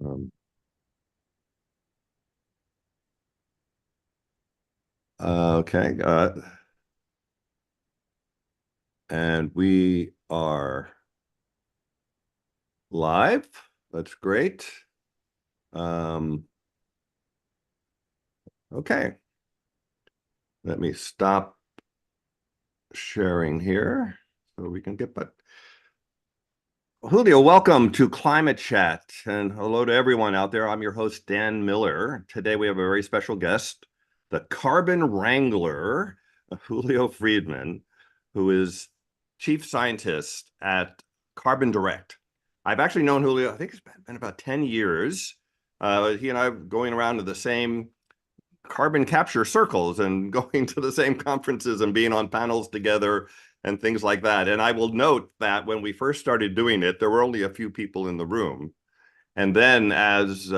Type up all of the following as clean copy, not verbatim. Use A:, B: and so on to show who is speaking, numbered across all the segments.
A: Um, okay, and we are live. That's great. Um, okay, let me stop sharing here so we can get, but Julio, welcome to Climate Chat, and hello to everyone out there. I'm your host, Dan Miller. Today we have a very special guest, the Carbon Wrangler, Julio Friedmann, who is chief scientist at Carbon Direct. I've actually known Julio, I think it's been about 10 years. He and I are going around to the same carbon capture circles and going to the same conferences and being on panels together and things like that. And I will note that when we first started doing it, there were only a few people in the room. And then as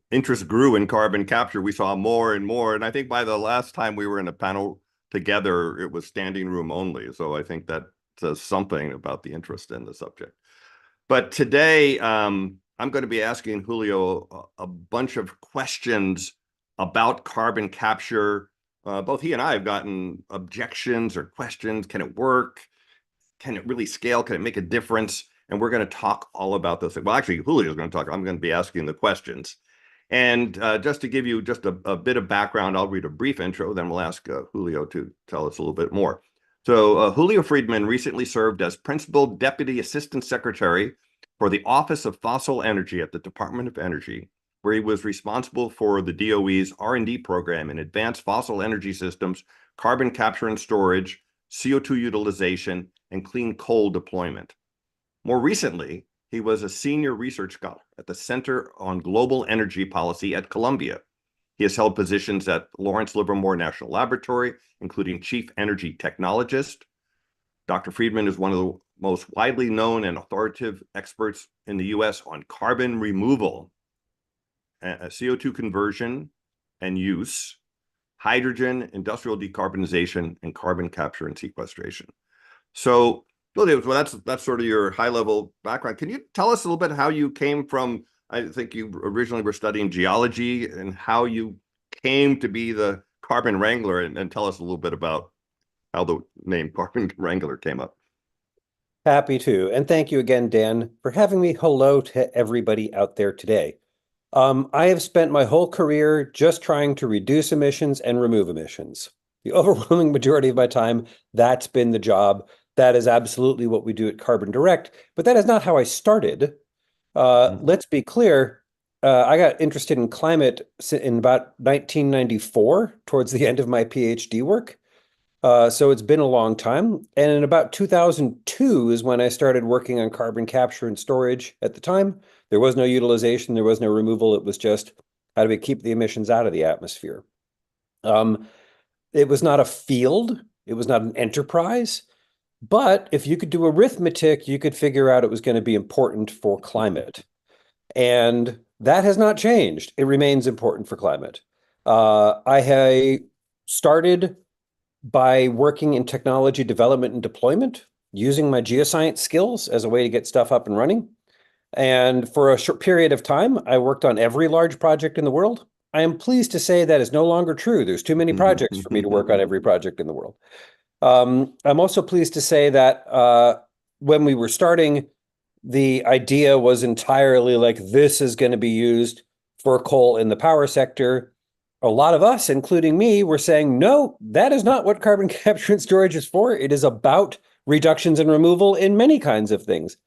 A: interest grew in carbon capture, we saw more and more. And I think by the last time we were in a panel together, it was standing room only. So I think that says something about the interest in the subject. But today, I'm going to be asking Julio a bunch of questions about carbon capture. Both he and I have gotten objections or questions. Can it work? Can it really scale? Can it make a difference? And we're going to talk all about this. Well, actually, Julio's going to talk. I'm going to be asking the questions. And just to give you just a bit of background, I'll read a brief intro, then we'll ask Julio to tell us a little bit more. So Julio Friedmann recently served as Principal Deputy Assistant Secretary for the Office of Fossil Energy at the Department of Energy, where he was responsible for the DOE's R&D program in advanced fossil energy systems, carbon capture and storage, CO2 utilization, and clean coal deployment. More recently, he was a senior research scholar at the Center on Global Energy Policy at Columbia. He has held positions at Lawrence Livermore National Laboratory, including Chief Energy Technologist. Dr. Friedmann is one of the most widely known and authoritative experts in the US on carbon removal, CO2 conversion and use, hydrogen, industrial decarbonization, and carbon capture and sequestration. So, well, that's sort of your high-level background. Can you tell us a little bit how you came from, I think you originally were studying geology, and how you came to be the Carbon Wrangler, and tell us a little bit about how the name Carbon Wrangler came up.
B: Happy to. And thank you again, Dan, for having me. Hello to everybody out there today. I have spent my whole career just trying to reduce emissions and remove emissions. The overwhelming majority of my time, that's been the job. That is absolutely what we do at Carbon Direct, but that is not how I started. Let's be clear. I got interested in climate in about 1994, towards the end of my PhD work. So it's been a long time. And in about 2002 is when I started working on carbon capture and storage. At the time, there was no utilization, there was no removal. It was just how do we keep the emissions out of the atmosphere? It was not a field, it was not an enterprise. But if you could do arithmetic, you could figure out it was going to be important for climate. And that has not changed. It remains important for climate. I started by working in technology development and deployment, using my geoscience skills as a way to get stuff up and running. And for a short period of time, I worked on every large project in the world. I am pleased to say that is no longer true. There's too many projects for me to work on every project in the world. I'm also pleased to say that when we were starting, the idea was entirely like this is going to be used for coal in the power sector. A lot of us, including me, were saying, no, that is not what carbon capture and storage is for. It is about reductions and removal in many kinds of things.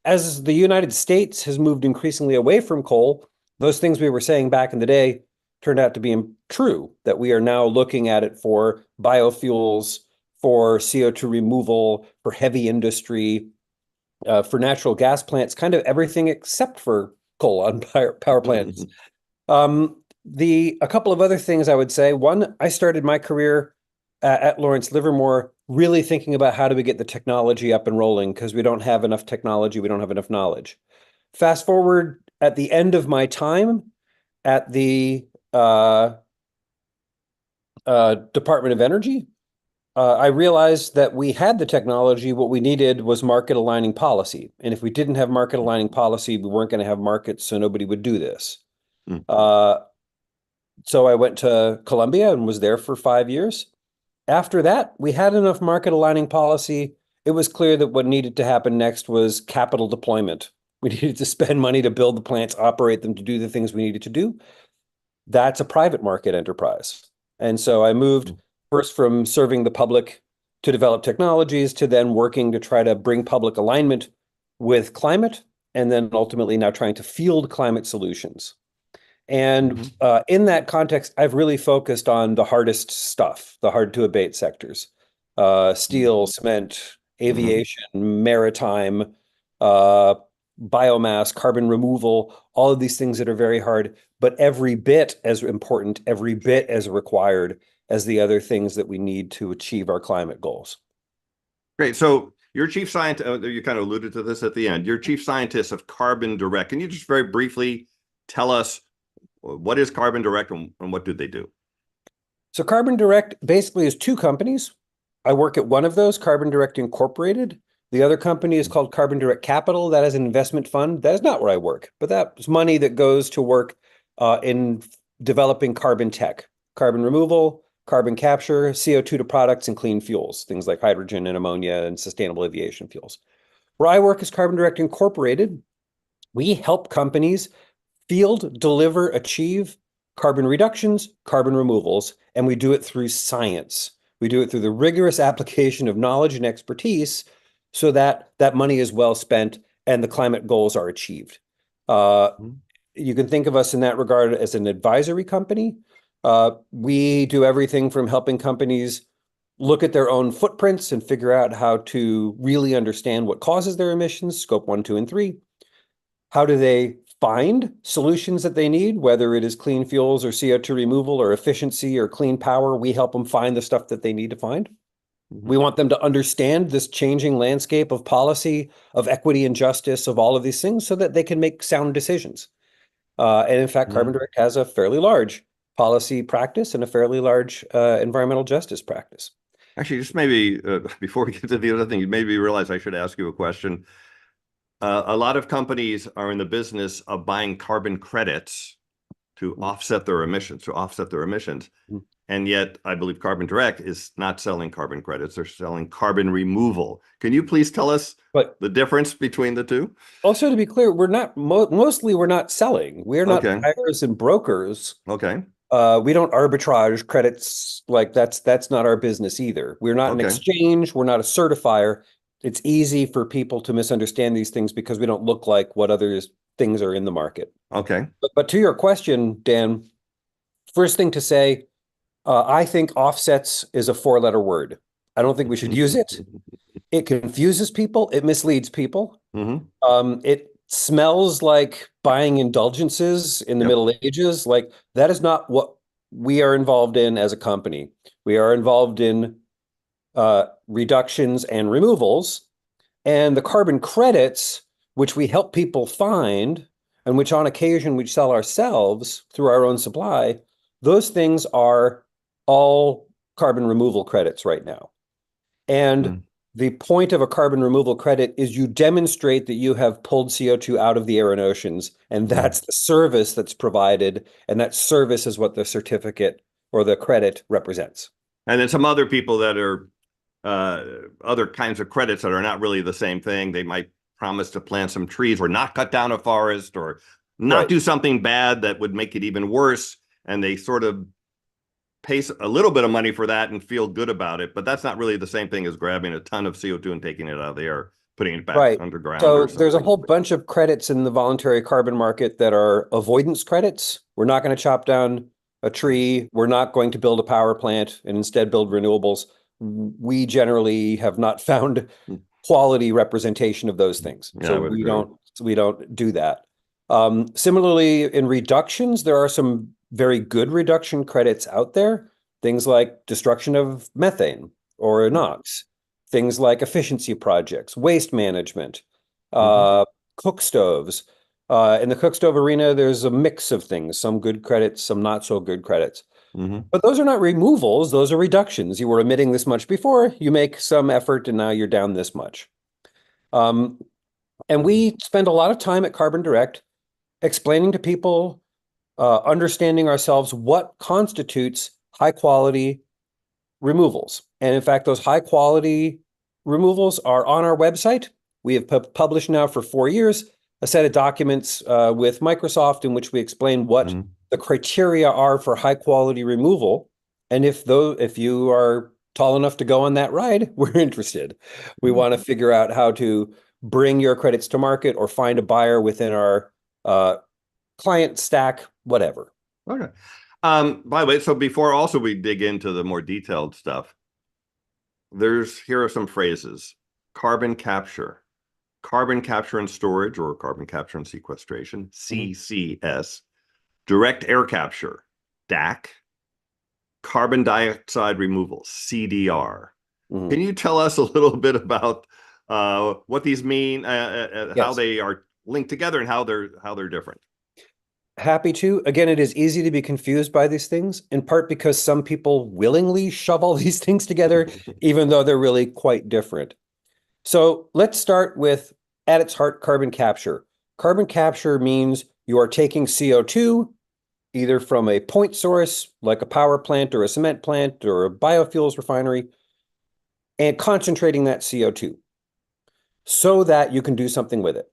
B: As the United States has moved increasingly away from coal, those things we were saying back in the day turned out to be true, that we are now looking at it for biofuels, for CO2 removal, for heavy industry, for natural gas plants, kind of everything except for coal on power plants. A couple of other things I would say. One, I started my career at Lawrence Livermore really thinking about how do we get the technology up and rolling, because we don't have enough technology, we don't have enough knowledge. Fast forward at the end of my time at the Department of Energy, I realized that we had the technology. What we needed was market aligning policy. And if we didn't have market aligning policy, we weren't going to have markets, so nobody would do this.
A: Mm.
B: So I went to Columbia and was there for 5 years. After that, we had enough market aligning policy. It was clear that what needed to happen next was capital deployment. We needed to spend money to build the plants, operate them, to do the things we needed to do. That's a private market enterprise. And so I moved first from serving the public to develop technologies to then working to try to bring public alignment with climate, and then ultimately now trying to field climate solutions. And in that context, I've really focused on the hardest stuff, the hard to abate sectors, steel, cement, aviation, maritime, biomass, carbon removal, all of these things that are very hard, but every bit as important, every bit as required as the other things that we need to achieve our climate goals.
A: Great. So your chief scientist, you kind of alluded to this at the end, your chief scientist of Carbon Direct. Can you just very briefly tell us what is Carbon Direct and what do they do?
B: So Carbon Direct basically is two companies. I work at one of those, Carbon Direct Incorporated. The other company is called Carbon Direct Capital. That is an investment fund. That is not where I work, but that's money that goes to work in developing carbon tech, carbon removal, carbon capture, CO2 to products, and clean fuels, things like hydrogen and ammonia and sustainable aviation fuels. Where I work is Carbon Direct Incorporated. We help companies field, deliver, achieve carbon reductions, carbon removals, and we do it through science. We do it through the rigorous application of knowledge and expertise so that that money is well spent and the climate goals are achieved. You can think of us in that regard as an advisory company. We do everything from helping companies look at their own footprints and figure out how to really understand what causes their emissions, scope 1, 2, and 3. How do they find solutions that they need, whether it is clean fuels or CO2 removal or efficiency or clean power? We help them find the stuff that they need to find. We want them to understand this changing landscape of policy, of equity and justice, of all of these things so that they can make sound decisions. And in fact, Carbon Direct has a fairly large policy practice and a fairly large environmental justice practice.
A: Actually, just maybe before we get to the other thing, you made me realize I should ask you a question. A lot of companies are in the business of buying carbon credits to offset their emissions, And yet, I believe Carbon Direct is not selling carbon credits. They're selling carbon removal. Can you please tell us the difference between the two?
B: Also, to be clear, we're not mostly we're not selling. We're not buyers and brokers.
A: Okay.
B: We don't arbitrage credits. Like that's not our business either. We're not an exchange. We're not a certifier. It's easy for people to misunderstand these things because we don't look like what other things are in the market.
A: Okay.
B: But to your question, Dan, first thing to say, I think offsets is a four-letter word. I don't think we should use it. It confuses people. It misleads people. It smells like buying indulgences in the Middle Ages. Like that is not what we are involved in as a company. We are involved in reductions and removals, and the carbon credits, which we help people find, and which on occasion we sell ourselves through our own supply, those things are all carbon removal credits right now. And the point of a carbon removal credit is you demonstrate that you have pulled CO2 out of the air and oceans, and that's the service that's provided, and that service is what the certificate or the credit represents.
A: And then some other people that are other kinds of credits that are not really the same thing. They might promise to plant some trees or not cut down a forest or not do something bad that would make it even worse. And they sort of pay a little bit of money for that and feel good about it. But that's not really the same thing as grabbing a ton of CO2 and taking it out of the air, putting it back underground.
B: So there's a whole bunch of credits in the voluntary carbon market that are avoidance credits. We're not going to chop down a tree. We're not going to build a power plant and instead build renewables. We generally have not found quality representation of those things. So we don't do that. Similarly, in reductions, there are some very good reduction credits out there. Things like destruction of methane or NOx, things like efficiency projects, waste management, cook stoves. In the cook stove arena, there's a mix of things, some good credits, some not so good credits.
A: Mhm.
B: But those are not removals, those are reductions. You were emitting this much before, you make some effort, and now you're down this much. Um, and we spend a lot of time at Carbon Direct explaining to people, understanding ourselves what constitutes high quality removals. And in fact, those high quality removals are on our website. We have published now for 4 years a set of documents with Microsoft in which we explain what
A: Mhm.
B: the criteria are for high quality removal. And if you are tall enough to go on that ride, we're interested. We
A: Mhm.
B: want to figure out how to bring your credits to market or find a buyer within our client stack, whatever.
A: Okay. By the way, so before also we dig into the more detailed stuff, here are some phrases. Carbon capture and storage, or carbon capture and sequestration,
B: Mhm.
A: CCS, direct air capture, DAC, carbon dioxide removal, CDR. Can
B: Mhm.
A: you tell us a little bit about what these mean, how
B: Yes.
A: they are linked together, and how they're different?
B: Happy to. Again, it is easy to be confused by these things, in part because some people willingly shove all these things together, even though they're really quite different. So let's start with, at its heart, carbon capture. Carbon capture means you are taking CO2 either from a point source, like a power plant or a cement plant or a biofuels refinery, and concentrating that CO2 so that you can do something with it.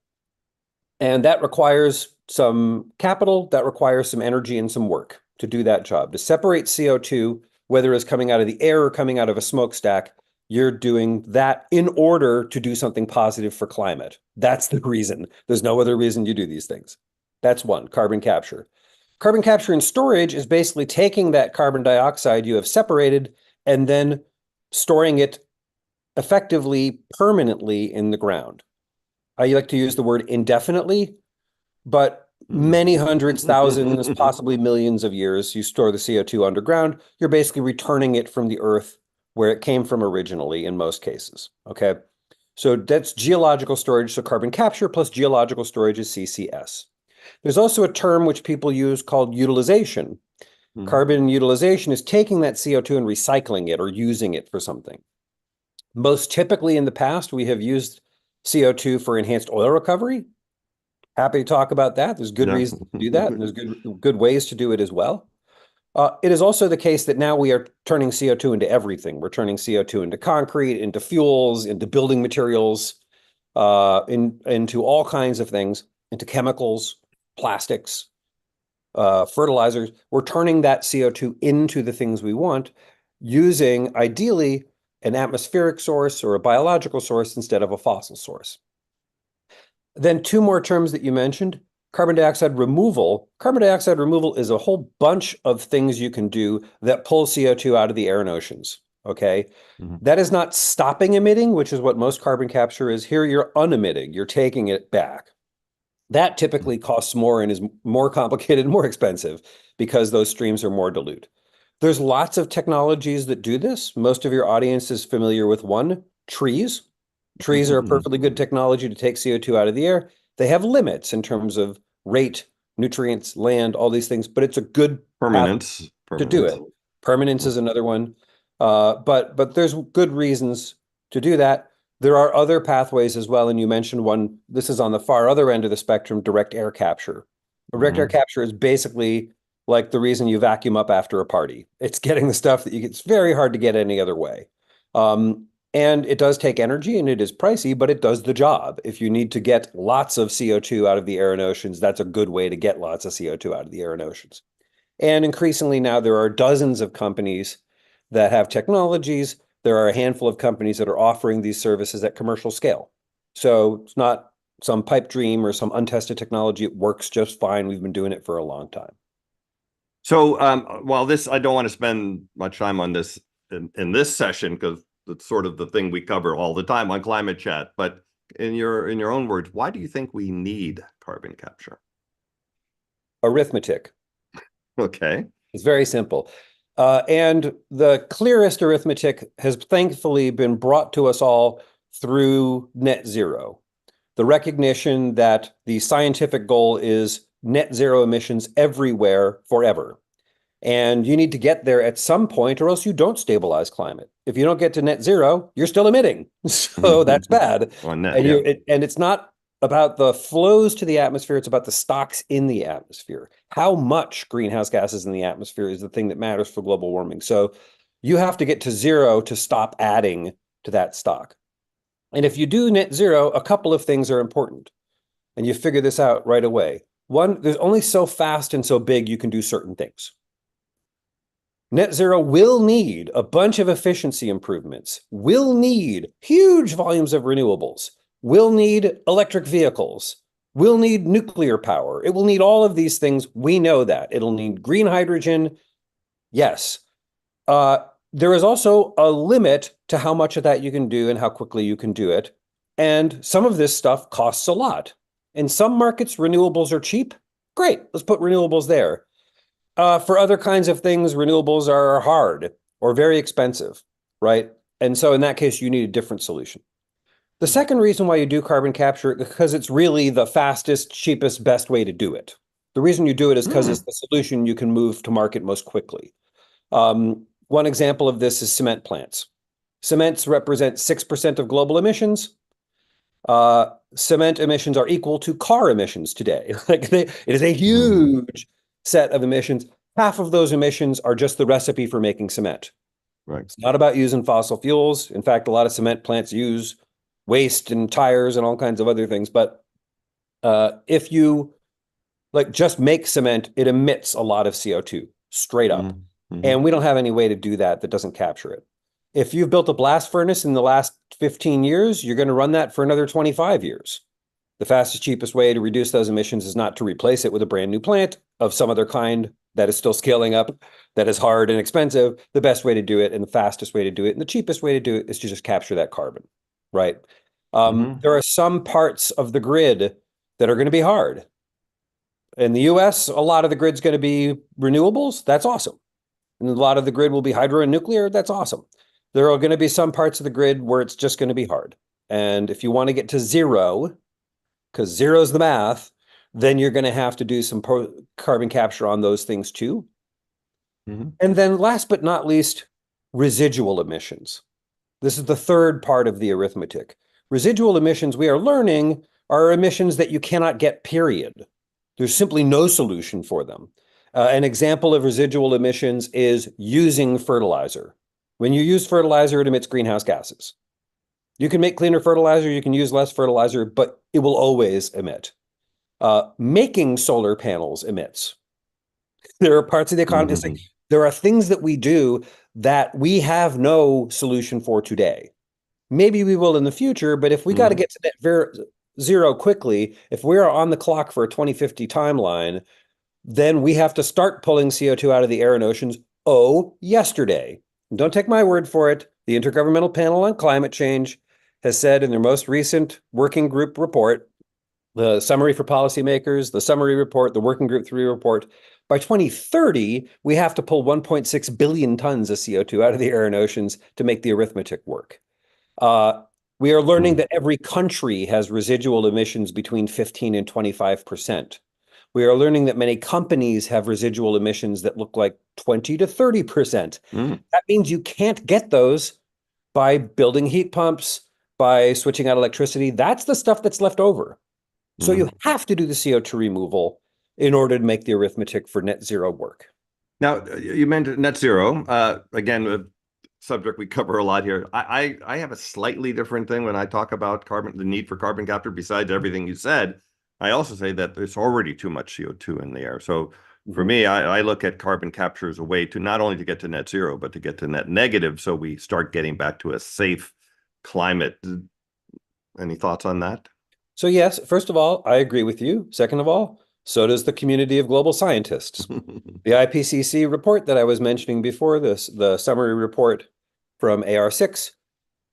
B: And that requires some capital, that requires some energy and some work to do that job. To separate CO2, whether it's coming out of the air or coming out of a smokestack, you're doing that in order to do something positive for climate. That's the reason. There's no other reason you do these things. That's one, carbon capture. Carbon capture and storage is basically taking that carbon dioxide you have separated and then storing it effectively permanently in the ground. I like to use the word indefinitely, but many hundreds, thousands, possibly millions of years, you store the CO2 underground. You're basically returning it from the earth where it came from originally in most cases. Okay. So that's geological storage. So carbon capture plus geological storage is CCS. There's also a term which people use called utilization.
A: Mhm.
B: Carbon utilization is taking that CO2 and recycling it or using it for something. Most typically in the past, we have used CO2 for enhanced oil recovery. Happy to talk about that. There's good
A: Yeah.
B: reasons to do that, and there's good ways to do it as well. It is also the case that now we are turning CO2 into everything. We're turning CO2 into concrete, into fuels, into building materials, into all kinds of things, into chemicals, plastics, fertilizers. We're turning that CO2 into the things we want using ideally an atmospheric source or a biological source instead of a fossil source. Then two more terms that you mentioned, carbon dioxide removal. Carbon dioxide removal is a whole bunch of things you can do that pull CO2 out of the air and oceans. Okay.
A: Mhm.
B: That is not stopping emitting, which is what most carbon capture is. Here you're unemitting, you're taking it back. That typically costs more and is more complicated and more expensive because those streams are more dilute. There's lots of technologies that do this. Most of your audience is familiar with one, trees. Trees are a perfectly good technology to take CO2 out of the air. They have limits in terms of rate, nutrients, land, all these things, but it's a good path
A: Permanence.
B: to do
A: Permanence.
B: it. Permanence is another one. But there's good reasons to do that. There are other pathways as well, and you mentioned one. This is on the far other end of the spectrum, direct air capture. Direct air
A: Mhm.
B: capture is basically like the reason you vacuum up after a party. It's getting the stuff that you get. It's very hard to get any other way. And it does take energy and it is pricey, but it does the job. If you need to get lots of CO2 out of the air and oceans, that's a good way to get lots of CO2 out of the air and oceans. And increasingly now there are dozens of companies that have technologies. There are a handful of companies that are offering these services at commercial scale. So it's not some pipe dream or some untested technology. It works just fine. We've been doing it for a long time.
A: So, while I don't want to spend much time on this in this session because it's sort of the thing we cover all the time on climate chat. But in your own words, why do you think we need carbon capture?
B: Arithmetic.
A: Okay.
B: It's very simple. And the clearest arithmetic has thankfully been brought to us all through net zero. The recognition that the scientific goal is net zero emissions everywhere forever. And you need to get there at some point, or else you don't stabilize climate. If you don't get to net zero, you're still emitting. So that's bad.
A: On net,
B: And
A: yeah.
B: and it's not about the flows to the atmosphere, it's about the stocks in the atmosphere. How much greenhouse gases in the atmosphere is the thing that matters for global warming. So you have to get to zero to stop adding to that stock. And if you do net zero, a couple of things are important. And you figure this out right away. One, there's only so fast and so big you can do certain things. Net zero will need a bunch of efficiency improvements, will need huge volumes of renewables, will need electric vehicles, will need nuclear power. It will need all of these things. We know that. It'll need green hydrogen. Yes. There is also a limit to how much of that you can do and how quickly you can do it. And some of this stuff costs a lot. In some markets, renewables are cheap. Great, let's put renewables there. For other kinds of things, renewables are hard or very expensive, right? And so in that case, you need a different solution. The second reason why you do carbon capture is because it's really the fastest, cheapest, best way to do it. The reason you do it is because it's the solution you can move to market most quickly. One example of this is cement plants. Cements represent 6% of global emissions. Cement emissions are equal to car emissions today. It is a huge set of emissions. Half of those emissions are just the recipe for making cement.
A: Right.
B: It's not about using fossil fuels. In fact, a lot of cement plants use waste and tires and all kinds of other things. But if you just make cement, it emits a lot of CO2 straight up. And we don't have any way to do that doesn't capture it. If you've built a blast furnace in the last 15 years, you're going to run that for another 25 years. The fastest, cheapest way to reduce those emissions is not to replace it with a brand new plant of some other kind that is still scaling up, that is hard and expensive. The best way to do it and the fastest way to do it and the cheapest way to do it is to just capture that carbon, right? There are some parts of the grid that are going to be hard. In the US, a lot of the grid's going to be renewables. That's awesome. And a lot of the grid will be hydro and nuclear. That's awesome. There are going to be some parts of the grid where it's just going to be hard. And if you want to get to zero, because zero is the math, then you're going to have to do some carbon capture on those things too. And then last but not least, residual emissions. This is the third part of the arithmetic. Residual emissions, we are learning, are emissions that you cannot get, period. There's simply no solution for them. An example of residual emissions is using fertilizer. When you use fertilizer, it emits greenhouse gases. You can make cleaner fertilizer, you can use less fertilizer, but it will always emit. Making solar panels emits. There are parts of the economy, there are things that we do that we have no solution for today. Maybe we will in the future, but if we got to get to net zero quickly, if we're on the clock for a 2050 timeline, then we have to start pulling CO2 out of the air and oceans, yesterday. And don't take my word for it. The Intergovernmental Panel on Climate Change has said in their most recent working group report, the summary for policymakers, the summary report, the working group 3 report, by 2030, we have to pull 1.6 billion tons of CO2 out of the air and oceans to make the arithmetic work. We are learning that every country has residual emissions between 15 and 25%. We are learning that many companies have residual emissions that look like 20 to 30%. That means you can't get those by building heat pumps, by switching out electricity. That's the stuff that's left over. So you have to do the CO2 removal in order to make the arithmetic for net zero work.
A: Now, you mentioned net zero. Again, a subject we cover a lot here. I have a slightly different thing when I talk about the need for carbon capture, besides everything you said. I also say that there's already too much CO2 in the air. So for me, I look at carbon capture as a way to not only to get to net zero, but to get to net negative. So we start getting back to a safe climate. Any thoughts on that?
B: So yes, first of all, I agree with you. Second of all, so does the community of global scientists. The IPCC report that I was mentioning before this, the summary report from AR6,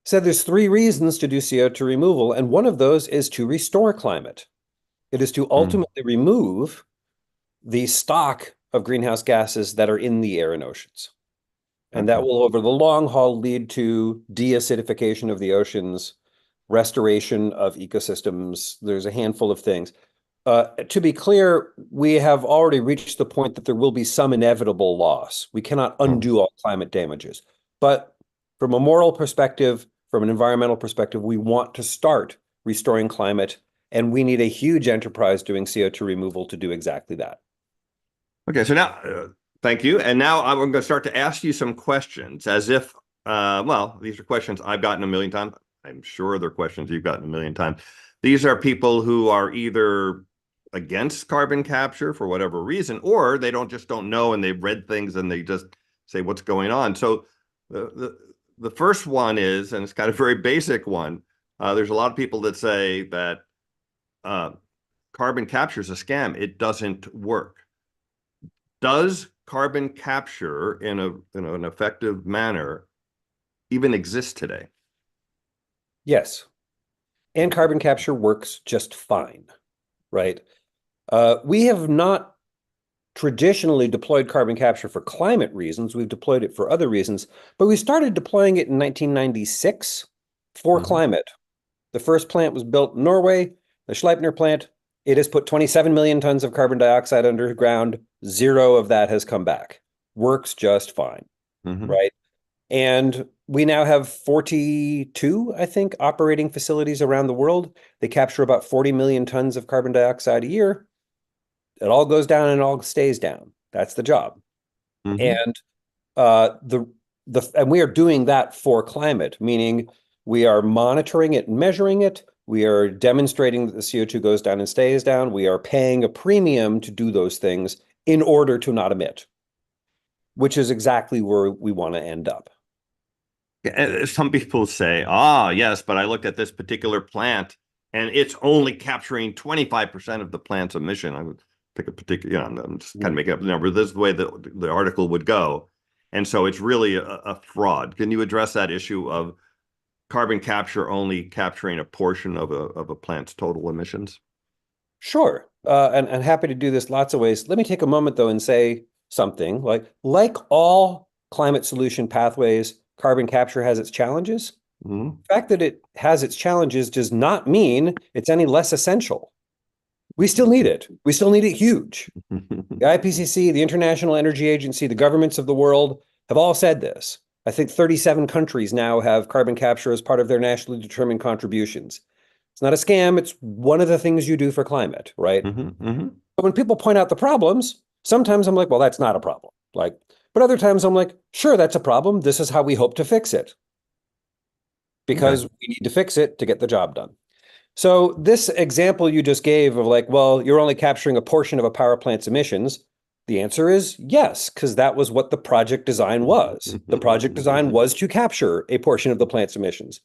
B: said there's 3 reasons to do CO2 removal, and one of those is to restore climate. It is to ultimately remove the stock of greenhouse gases that are in the air and oceans. And that will, over the long haul, lead to deacidification of the oceans, restoration of ecosystems. There's a handful of things. To be clear, we have already reached the point that there will be some inevitable loss. We cannot
A: Oh,
B: undo all climate damages. But from a moral perspective, from an environmental perspective, we want to start restoring climate, and we need a huge enterprise doing CO2 removal to do exactly that.
A: okay. So now, thank you. And now I'm going to start to ask you some questions as if, well, these are questions I've gotten a million times. I'm sure they're questions you've gotten a million times. These are people who are either against carbon capture for whatever reason, or they don't know and they've read things and they just say what's going on. So the first one is, and it's kind of a very basic one. There's a lot of people that say that uh, carbon capture is a scam. It doesn't work. Does carbon capture in an effective manner even exist today?
B: Yes, and carbon capture works just fine, right? We have not traditionally deployed carbon capture for climate reasons. We've deployed it for other reasons, but we started deploying it in 1996 for climate. The first plant was built in Norway, the Sleipner plant. It has put 27 million tons of carbon dioxide underground. Zero of that has come back. Works just fine, right? And we now have 42, I think, operating facilities around the world. They capture about 40 million tons of carbon dioxide a year. It all goes down and it all stays down. That's the job. And and we are doing that for climate, meaning we are monitoring it and measuring it. We are demonstrating that the CO2 goes down and stays down. We are paying a premium to do those things in order to not emit, which is exactly where we want to end up.
A: Some people say, ah, yes, but I looked at this particular plant and it's only capturing 25% of the plant's emission. I would pick a particular, I'm just kind of making up the number. This is the way the article would go. And so it's really a fraud. Can you address that issue of carbon capture only capturing a portion of a plant's total emissions?
B: Sure. And happy to do this lots of ways. Let me take a moment, though, and say something like all climate solution pathways, carbon capture has its challenges. The fact that it has its challenges does not mean it's any less essential. We still need it. We still need it huge. The IPCC, the International Energy Agency, the governments of the world have all said this. I think 37 countries now have carbon capture as part of their nationally determined contributions. It's not a scam. It's one of the things you do for climate, right? But when people point out the problems, sometimes I'm like, well, that's not a problem. But other times I'm like, sure, that's a problem. This is how we hope to fix it. Because we need to fix it to get the job done. So this example you just gave of well, you're only capturing a portion of a power plant's emissions. The answer is yes, because that was what the project design was. The project design was to capture a portion of the plant's emissions.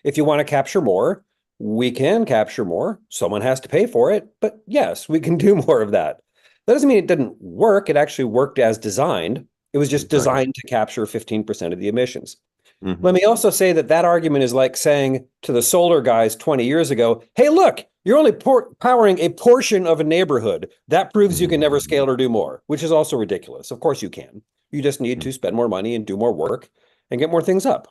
B: If you want to capture more, we can capture more. Someone has to pay for it, but yes, we can do more of that. That doesn't mean it didn't work. It actually worked as designed. It was just designed to capture 15% of the emissions. Let me also say that argument is like saying to the solar guys 20 years ago, hey, look, you're only powering a portion of a neighborhood. That proves you can never scale or do more, which is also ridiculous. Of course you can. You just need to spend more money and do more work and get more things up.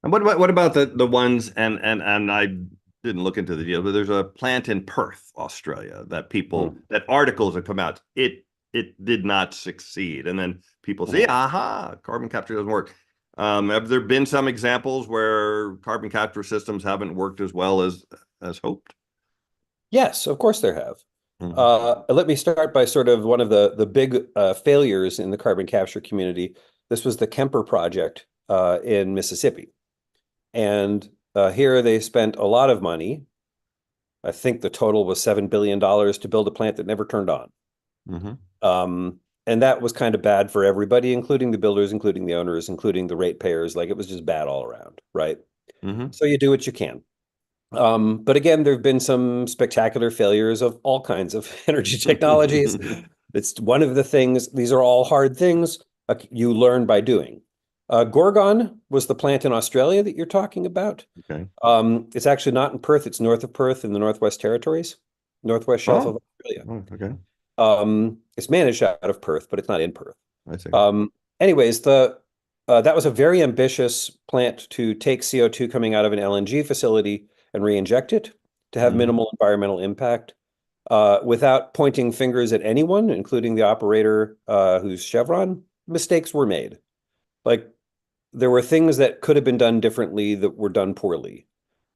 A: And what about the ones, and I didn't look into the deal, but there's a plant in Perth, Australia, that that articles have come out. It did not succeed. And then people say, aha, carbon capture doesn't work. Have there been some examples where carbon capture systems haven't worked as well as hoped?
B: Yes, of course there have. Let me start by sort of one of the big failures in the carbon capture community. This was the Kemper project in Mississippi. And here they spent a lot of money. I think the total was $7 billion to build a plant that never turned on. And that was kind of bad for everybody, including the builders, including the owners, including the ratepayers. It was just bad all around, right? So you do what you can. But again, there have been some spectacular failures of all kinds of energy technologies. It's one of the things, these are all hard things you learn by doing. Gorgon was the plant in Australia that you're talking about.
A: Okay.
B: It's actually not in Perth. It's north of Perth in the Northwest Territories, Northwest Shelf of Australia.
A: Okay.
B: It's managed out of Perth, but it's not in Perth.
A: I see.
B: Anyways, that was a very ambitious plant to take CO2 coming out of an LNG facility and re-inject it to have minimal environmental impact. Without pointing fingers at anyone, including the operator who's Chevron, mistakes were made. Like there were things that could have been done differently that were done poorly.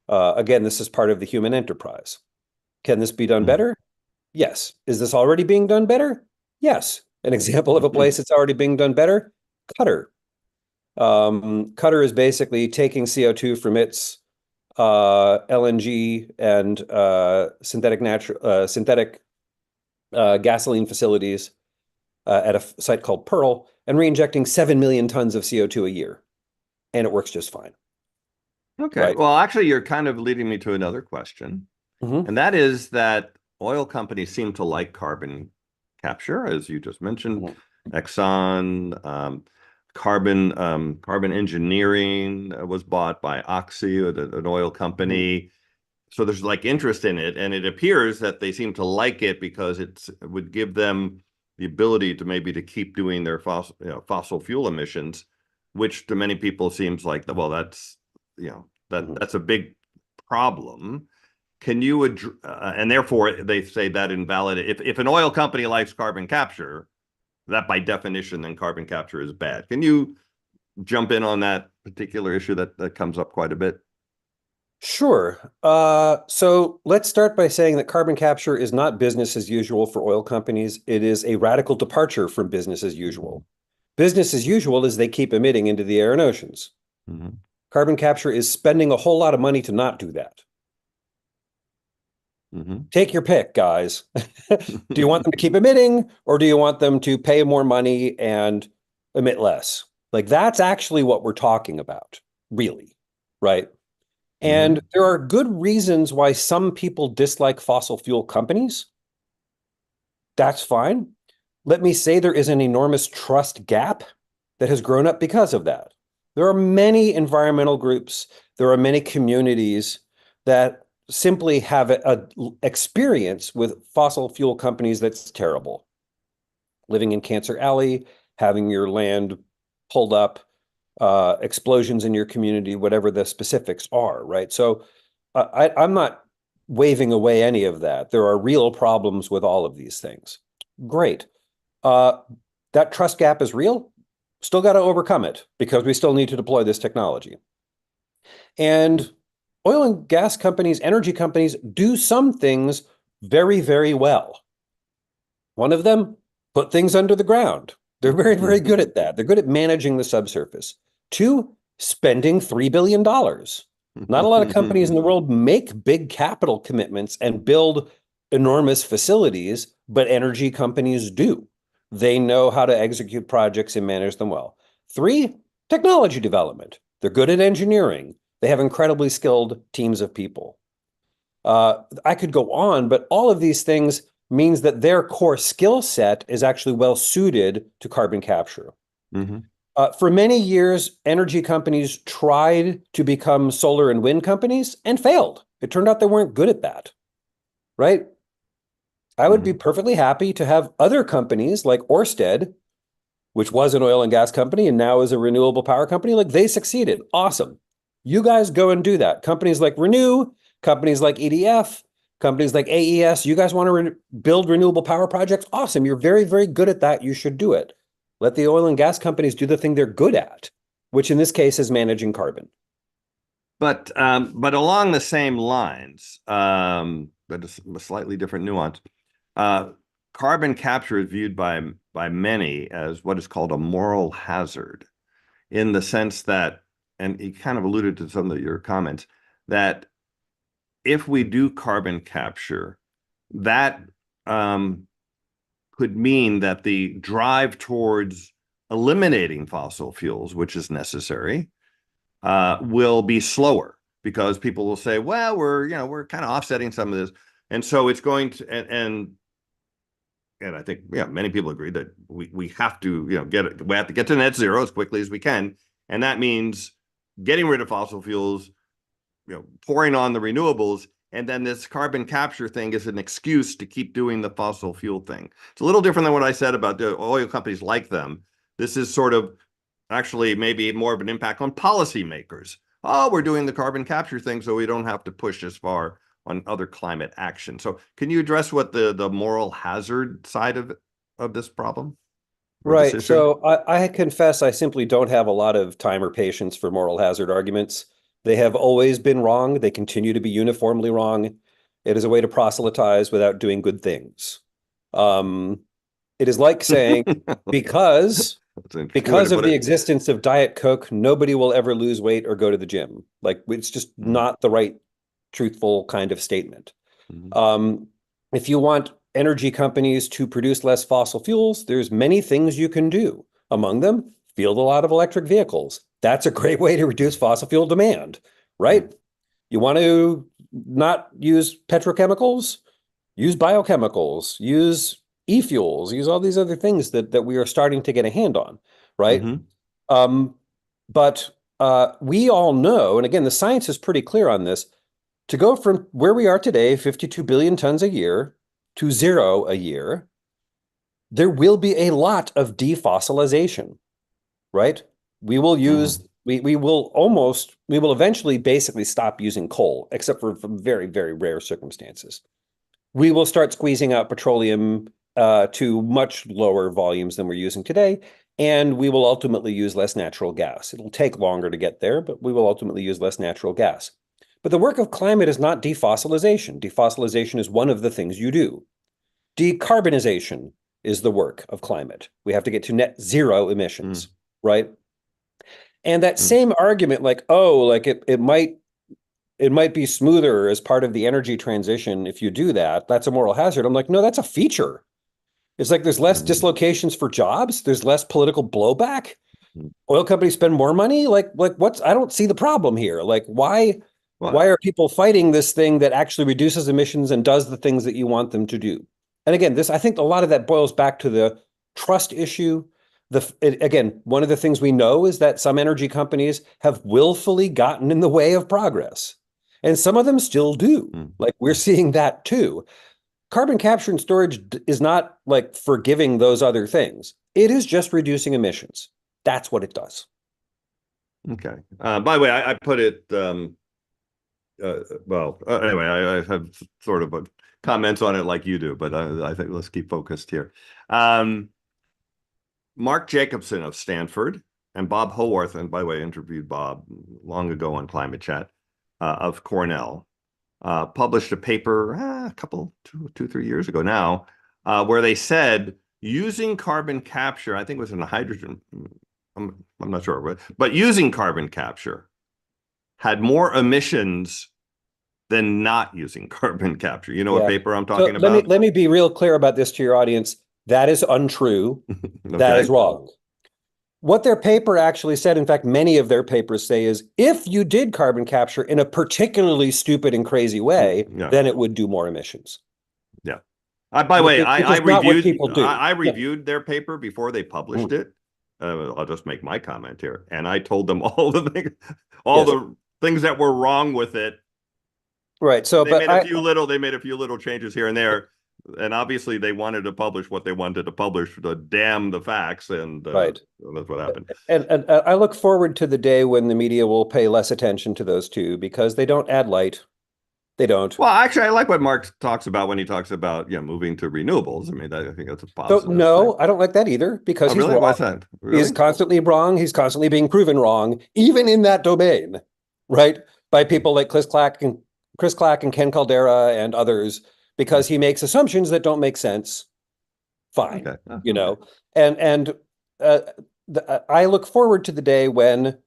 B: Again, this is part of the human enterprise. Can this be done better? Yes. Is this already being done better? Yes. An example of a place that's already being done better, Qatar. Qatar is basically taking CO2 from its LNG and synthetic gasoline facilities at a site called Pearl and reinjecting 7 million tons of CO2 a year. And it works just fine.
A: Okay.
B: Right.
A: Well, actually, you're kind of leading me to another question.
B: Mm-hmm.
A: And that is that oil companies seem to like carbon capture, as you just mentioned.
B: Mm-hmm.
A: Exxon, carbon engineering was bought by Oxy, an oil company. So there's like interest in it, and it appears that they seem to like it because it would give them the ability to maybe to keep doing their fossil fuel emissions, which to many people seems like, well, that's that's a big problem. Can you and therefore they say that invalid if an oil company likes carbon capture, that by definition then carbon capture is bad. Can you jump in on that particular issue that comes up quite a bit?
B: Sure. So let's start by saying that carbon capture is not business as usual for oil companies. It is a radical departure from business as usual. Business as usual is they keep emitting into the air and oceans.
A: Mm-hmm.
B: Carbon capture is spending a whole lot of money to not do that.
A: Mm-hmm.
B: Take your pick, guys. Do you want them to keep emitting, or do you want them to pay more money and emit less? Like that's actually what we're talking about, really, right? And
A: Mm-hmm.
B: there are good reasons why some people dislike fossil fuel companies. That's fine. Let me say there is an enormous trust gap that has grown up because of that. There are many environmental groups, there are many communities that simply have a experience with fossil fuel companies that's terrible. Living in Cancer Alley, having your land pulled up, explosions in your community, whatever the specifics are, right? So I'm not waving away any of that. There are real problems with all of these things. Great. Uh, that trust gap is real. Still got to overcome it because we still need to deploy this technology. And oil and gas companies, energy companies do some things very, very well. One of them, put things under the ground. They're very, very good at that. They're good at managing the subsurface. Two, spending $3 billion. Not a lot of companies in the world make big capital commitments and build enormous facilities, but energy companies do. They know how to execute projects and manage them well. Three, technology development. They're good at engineering. They have incredibly skilled teams of people. I could go on, but all of these things means that their core skill set is actually well suited to carbon capture.
A: Mm-hmm.
B: For many years, energy companies tried to become solar and wind companies and failed. It turned out they weren't good at that, right? I would be perfectly happy to have other companies like Ørsted, which was an oil and gas company and now is a renewable power company, like they succeeded. Awesome. You guys go and do that. Companies like Renew, companies like EDF, companies like AES, you guys want to build renewable power projects? Awesome. You're very, very good at that. You should do it. Let the oil and gas companies do the thing they're good at, which in this case is managing carbon.
A: But along the same lines, but a slightly different nuance. Uh, Carbon capture is viewed by many as what is called a moral hazard, in the sense that, and you kind of alluded to some of your comments, that if we do carbon capture, that could mean that the drive towards eliminating fossil fuels, which is necessary, will be slower because people will say, well, we're kind of offsetting some of this. And so it's going to, and I think, yeah, many people agree that we have to, we have to get to net zero as quickly as we can. And that means getting rid of fossil fuels, pouring on the renewables. And then this carbon capture thing is an excuse to keep doing the fossil fuel thing. It's a little different than what I said about the oil companies like them. This is sort of actually maybe more of an impact on policymakers. Oh, we're doing the carbon capture thing so we don't have to push as far on other climate action. So can you address what the moral hazard side of this problem or this
B: Right.
A: issue?
B: So I confess I simply don't have a lot of time or patience for moral hazard arguments. They have always been wrong. They continue to be uniformly wrong. It is a way to proselytize without doing good things. Um, it is like saying because
A: That's an interesting way to
B: because of
A: put
B: the
A: it.
B: existence of Diet Coke, nobody will ever lose weight or go to the gym. Like it's just
A: Mhm.
B: not the right, truthful kind of statement.
A: Mhm.
B: Um, if you want energy companies to produce less fossil fuels, there's many things you can do. Among them, field a lot of electric vehicles. That's a great way to reduce fossil fuel demand, right? You want to not use petrochemicals? Use biochemicals, use e-fuels, use all these other things that we are starting to get a hand on, right?
A: Mhm.
B: Um, but we all know, and again, the science is pretty clear on this, to go from where we are today, 52 billion tons a year, to zero a year, there will be a lot of defossilization, right? We will use,
A: Mhm.
B: we will eventually basically stop using coal, except for very, very rare circumstances. We will start squeezing out petroleum to much lower volumes than we're using today, and we will ultimately use less natural gas. It'll take longer to get there, but we will ultimately use less natural gas. But the work of climate is not defossilization. Defossilization is one of the things you do. Decarbonization is the work of climate. We have to get to net zero emissions,
A: Mhm.
B: right? And that
A: Mhm.
B: same argument, like, oh, like it might be smoother as part of the energy transition if you do that. That's a moral hazard. I'm like, no, that's a feature. It's like there's less
A: Mhm.
B: dislocations for jobs, there's less political blowback.
A: Mhm.
B: Oil companies spend more money. Like what's I don't see the problem here. Like why
A: Well,
B: are people fighting this thing that actually reduces emissions and does the things that you want them to do? And again, this I think a lot of that boils back to the trust issue. Again, one of the things we know is that some energy companies have willfully gotten in the way of progress. And some of them still do.
A: mhm.
B: Like we're seeing that too. Carbon capture and storage is not like forgiving those other things. It is just reducing emissions. That's what it does.
A: Okay. By the way, I put it anyway, I have sort of a comments on it like you do, but I think let's keep focused here. Um, Mark Jacobson of Stanford and Bob Haworth, and by the way, I interviewed Bob long ago on Climate Chat, of Cornell, published a paper a couple, 3 years ago now, where they said using carbon capture, I think it was in a hydrogen, I'm not sure, but using carbon capture had more emissions than not using carbon capture. You know what
B: Yeah.
A: paper I'm
B: So
A: talking
B: let me
A: about?
B: let me be real clear about this to your audience. That is untrue. That is
A: Okay.
B: wrong. What their paper actually said, in fact, many of their papers say is if you did carbon capture in a particularly stupid and crazy way,
A: Yeah.
B: then it would do more emissions,
A: Yeah. By the
B: which
A: way,
B: is, which
A: I
B: is not what
A: reviewed
B: people do.
A: I
B: Yeah.
A: reviewed their paper before they published
B: Mm.
A: it. I'll just make my comment here, and I told them all
B: Yes.
A: the things that were wrong with it.
B: Right. So,
A: They
B: but
A: made a
B: I,
A: few little changes here and there, and obviously they wanted to publish what they wanted to publish to damn the facts, and
B: right.
A: that's what happened.
B: And I look forward to the day when the media will pay less attention to those two because they don't add light. They don't.
A: Well, actually, I like what Mark talks about when he talks about moving to renewables. I mean, I think that's a
B: So
A: positive thing.
B: no, I don't like that either because
A: Oh,
B: he's
A: really? Why
B: wrong.
A: is that?
B: He's
A: Really?
B: constantly wrong. He's constantly being proven wrong, even in that domain, right? By people like Chris Clack and Ken Caldera and others, because he makes assumptions that don't make sense. Fine,
A: Okay. Oh,
B: you
A: okay.
B: know. And uh, I look forward to the day when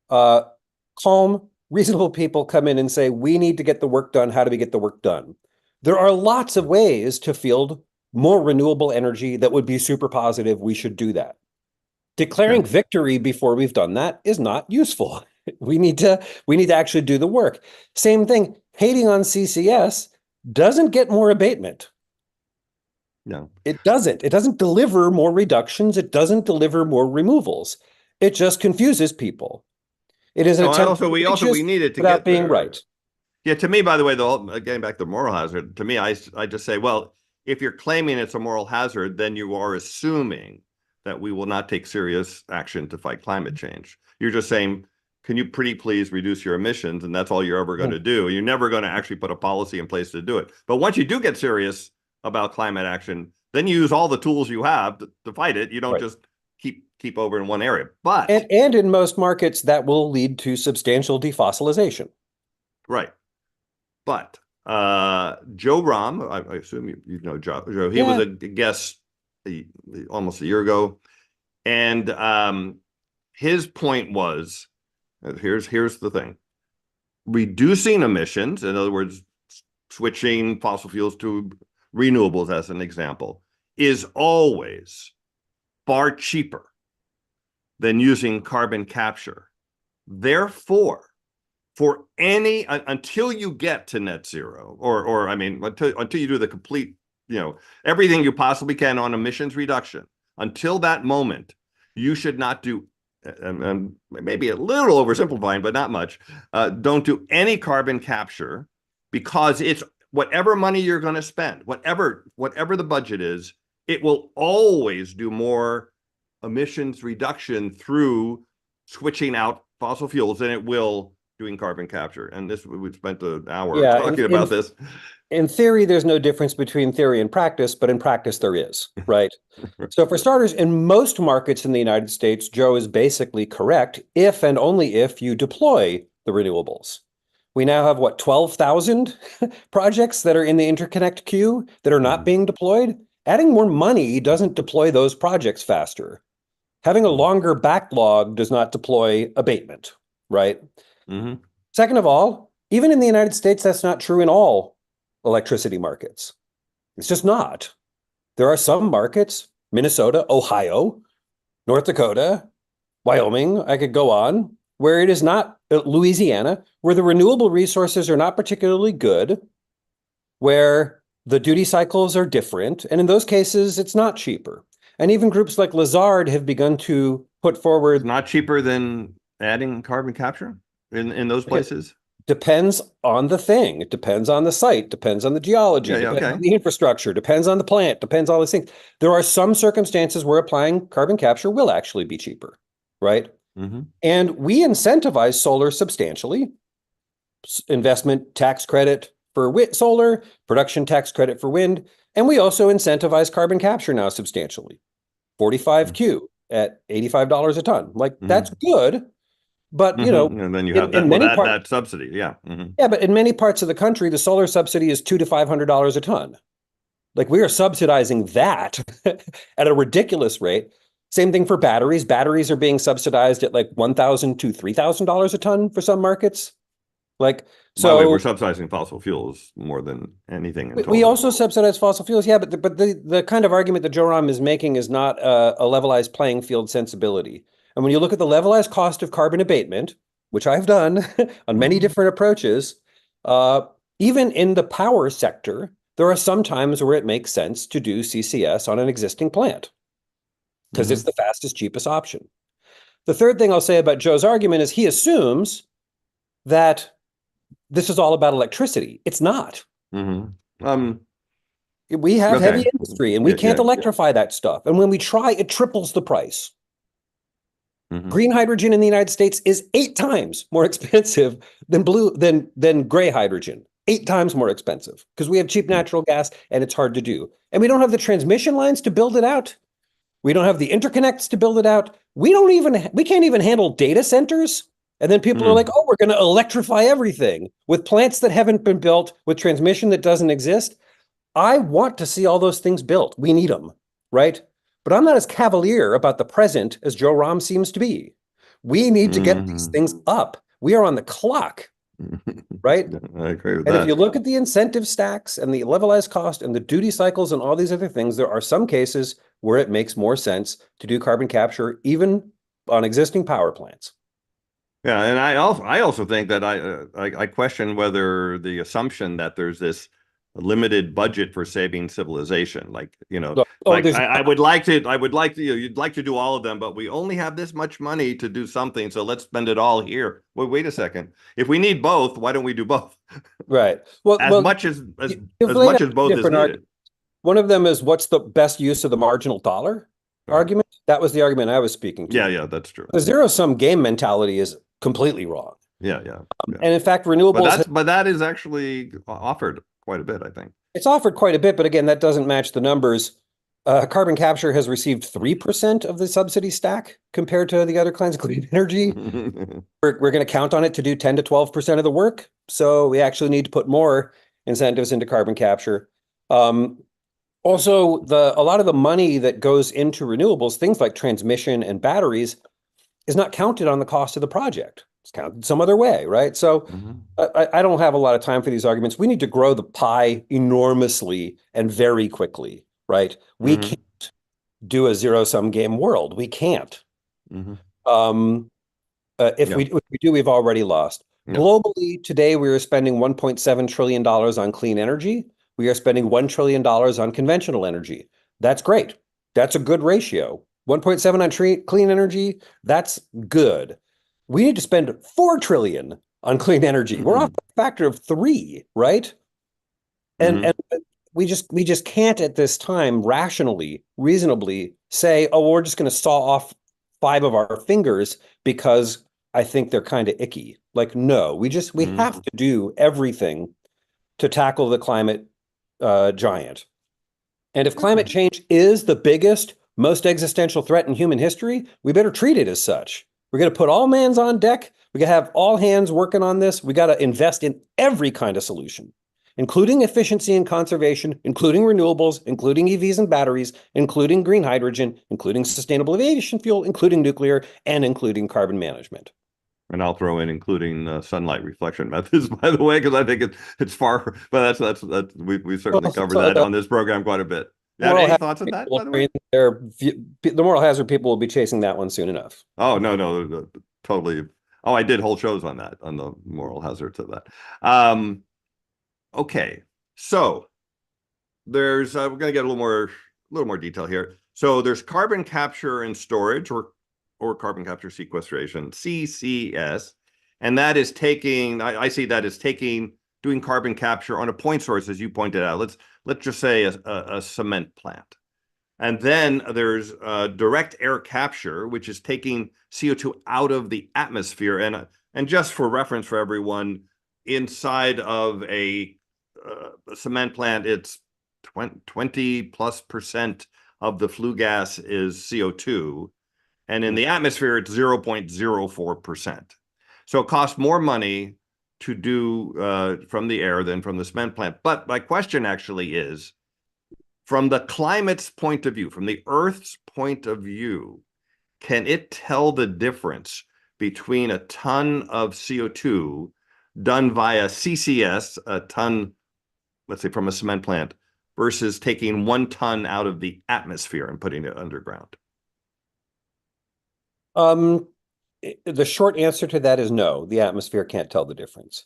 B: uh, calm, reasonable people come in and say, we need to get the work done. How do we get the work done? There are lots of ways to field more renewable energy that would be super positive. We should do that.
A: Okay.
B: Declaring victory before we've done that is not useful. We need to actually do the work. Same thing, hating on CCS doesn't get more abatement.
A: No.
B: It doesn't. It doesn't deliver more reductions. It doesn't deliver more removals. It just confuses people. It is an
A: No, and
B: attempt to
A: also
B: be
A: we
B: righteous
A: need it to
B: without
A: get
B: being
A: there.
B: right.
A: Yeah, to me, by the way, getting back to the moral hazard, to me, I just say, well, if you're claiming it's a moral hazard, then you are assuming that we will not take serious action to fight climate change. You're just saying can you pretty please reduce your emissions? And that's all you're ever going to do. You're never going to actually put a policy in place to do it. But once you do get serious about climate action, then you use all the tools you have to fight it. You don't just keep over in one area. But
B: and in most markets, that will lead to substantial defossilization.
A: Right. But Joe Rahm, I assume you know Joe. He was a guest almost a year ago. And his point was, here's the thing. Reducing emissions, in other words, switching fossil fuels to renewables as an example, is always far cheaper than using carbon capture. Therefore, for any until you get to net zero, or I mean, until you do the complete, everything you possibly can on emissions reduction, until that moment, you should not do, and maybe a little oversimplifying, but not much. Don't do any carbon capture, because it's whatever money you're going to spend, whatever the budget is, it will always do more emissions reduction through switching out fossil fuels than it will doing carbon capture. And this, we spent an hour talking about this.
B: In theory, there's no difference between theory and practice, but in practice there is, right? So for starters, in most markets in the United States, Joe is basically correct if and only if you deploy the renewables. We now have, 12,000 projects that are in the interconnect queue that are not being deployed? Adding more money doesn't deploy those projects faster. Having a longer backlog does not deploy abatement, right? Second of all, even in the United States, that's not true in all electricity markets. It's just not. There are some markets, Minnesota, Ohio, North Dakota, Wyoming, I could go on, where it is not, Louisiana, where the renewable resources are not particularly good, where the duty cycles are different, and in those cases, it's not cheaper. And even groups like Lazard have begun to put forward...
A: Not cheaper than adding carbon capture in those places?
B: Depends on the thing. It depends on the site, depends on the geology, depends on the infrastructure, depends on the plant, depends on all these things. There are some circumstances where applying carbon capture will actually be cheaper, right? And we incentivize solar substantially. Investment tax credit for solar, production tax credit for wind, and we also incentivize carbon capture now substantially. 45Q at $85 a ton. Like, that's good. But,
A: and then you have that subsidy. Yeah.
B: Yeah, but in many parts of the country, the solar subsidy is $200 to $500 a ton. Like, we are subsidizing that at a ridiculous rate. Same thing for batteries. Batteries are being subsidized at like $1,000 to $3,000 a ton for some markets. Like, so
A: by the way, we're subsidizing fossil fuels more than anything.
B: We also subsidize fossil fuels, yeah, but the kind of argument that Joe Rahm is making is not a levelized playing field sensibility. And when you look at the levelized cost of carbon abatement, which I've done on many different approaches, even in the power sector, there are some times where it makes sense to do CCS on an existing plant because it's the fastest, cheapest option. The third thing I'll say about Joe's argument is he assumes that this is all about electricity. It's not. We have heavy industry and we can't electrify that stuff. And when we try, it triples the price. Green hydrogen in the United States is 8 times more expensive than gray hydrogen. 8 times more expensive because we have cheap natural gas and it's hard to do. And we don't have the transmission lines to build it out. We don't have the interconnects to build it out. We can't even handle data centers. And then people are like, oh, we're going to electrify everything with plants that haven't been built, with transmission that doesn't exist. I want to see all those things built. We need them, right? But I'm not as cavalier about the present as Joe Rahm seems to be. We need to get these things up. We are on the clock, right?
A: I agree with that.
B: And if you look at the incentive stacks and the levelized cost and the duty cycles and all these other things, there are some cases where it makes more sense to do carbon capture even on existing power plants.
A: Yeah, and I also think that I question whether the assumption that there's this limited budget for saving civilization, I would like to you'd like to do all of them, but we only have this much money to do something, so let's spend it all here. Well, wait a second. If we need both, why don't we do both?
B: Right.
A: As much as both is needed.
B: One of them is, what's the best use of the marginal dollar argument? That was the argument I was speaking to.
A: Yeah, that's true.
B: The zero-sum game mentality is completely wrong.
A: Yeah, yeah, yeah.
B: And in fact,
A: But
B: renewables,
A: that is actually offered quite a bit, I think.
B: it's offered quite a bit, but again, that doesn't match the numbers. Carbon capture has received 3% of the subsidy stack compared to the other kinds of clean energy. We're going to count on it to do 10 to 12% of the work. So we actually need to put more incentives into carbon capture. Also, a lot of the money that goes into renewables, things like transmission and batteries, is not counted on the cost of the project. It's counted some other way, right? So
A: Mhm.
B: I don't have a lot of time for these arguments. We need to grow the pie enormously and very quickly, right? We can't
A: Mhm.
B: do a zero-sum game world. We can't.
A: Mhm.
B: Um,
A: Yeah.
B: if we do, we've already lost.
A: Yeah.
B: Globally, today we are spending $1.7 trillion on clean energy. We are spending $1 trillion on conventional energy. That's great. That's a good ratio. 1.7 on clean energy, that's good. We need to spend 4 trillion on clean energy. We're off
A: Mhm.
B: a factor of 3, right? And
A: Mhm.
B: we just can't at this time rationally, reasonably say, oh, well, we're just going to saw off 5 of our fingers because I think they're kind of icky. Like, no, we
A: Mhm.
B: have to do everything to tackle the climate giant. And if climate
A: Yeah.
B: change is the biggest, most existential threat in human history, we better treat it as such. We're going to put all hands on deck. We got to have all hands working on this. We got to invest in every kind of solution, including efficiency and conservation, including renewables, including EVs and batteries, including green hydrogen, including sustainable aviation fuel, including nuclear, and including carbon management.
A: And I'll throw in including sunlight reflection methods, by the way, because I think it's far. But that's we certainly covered
B: So
A: that
B: the
A: on this program quite a bit. You have
B: moral
A: any
B: hazard
A: thoughts on that,
B: will
A: by the way?
B: train the moral hazard people will be chasing that one soon enough.
A: Oh no, no, totally. Oh, I did whole shows on that, on the moral hazards of that. Okay, so there's we're going to get a little more detail here. So there's carbon capture and storage, or carbon capture sequestration, CCS, and that is taking. I see that as doing carbon capture on a point source, as you pointed out. Let's just say a cement plant. And then there's direct air capture, which is taking CO2 out of the atmosphere. And just for reference for everyone, inside of a cement plant, it's 20+% of the flue gas is CO2. And in the atmosphere, it's 0.04%. So it costs more money to do from the air than from the cement plant. But my question actually is, from the climate's point of view, from the Earth's point of view, can it tell the difference between a ton of CO2 done via CCS, a ton, let's say from a cement plant, versus taking 1 ton out of the atmosphere and putting it underground?
B: Um, the short answer to that is no. The atmosphere can't tell the difference.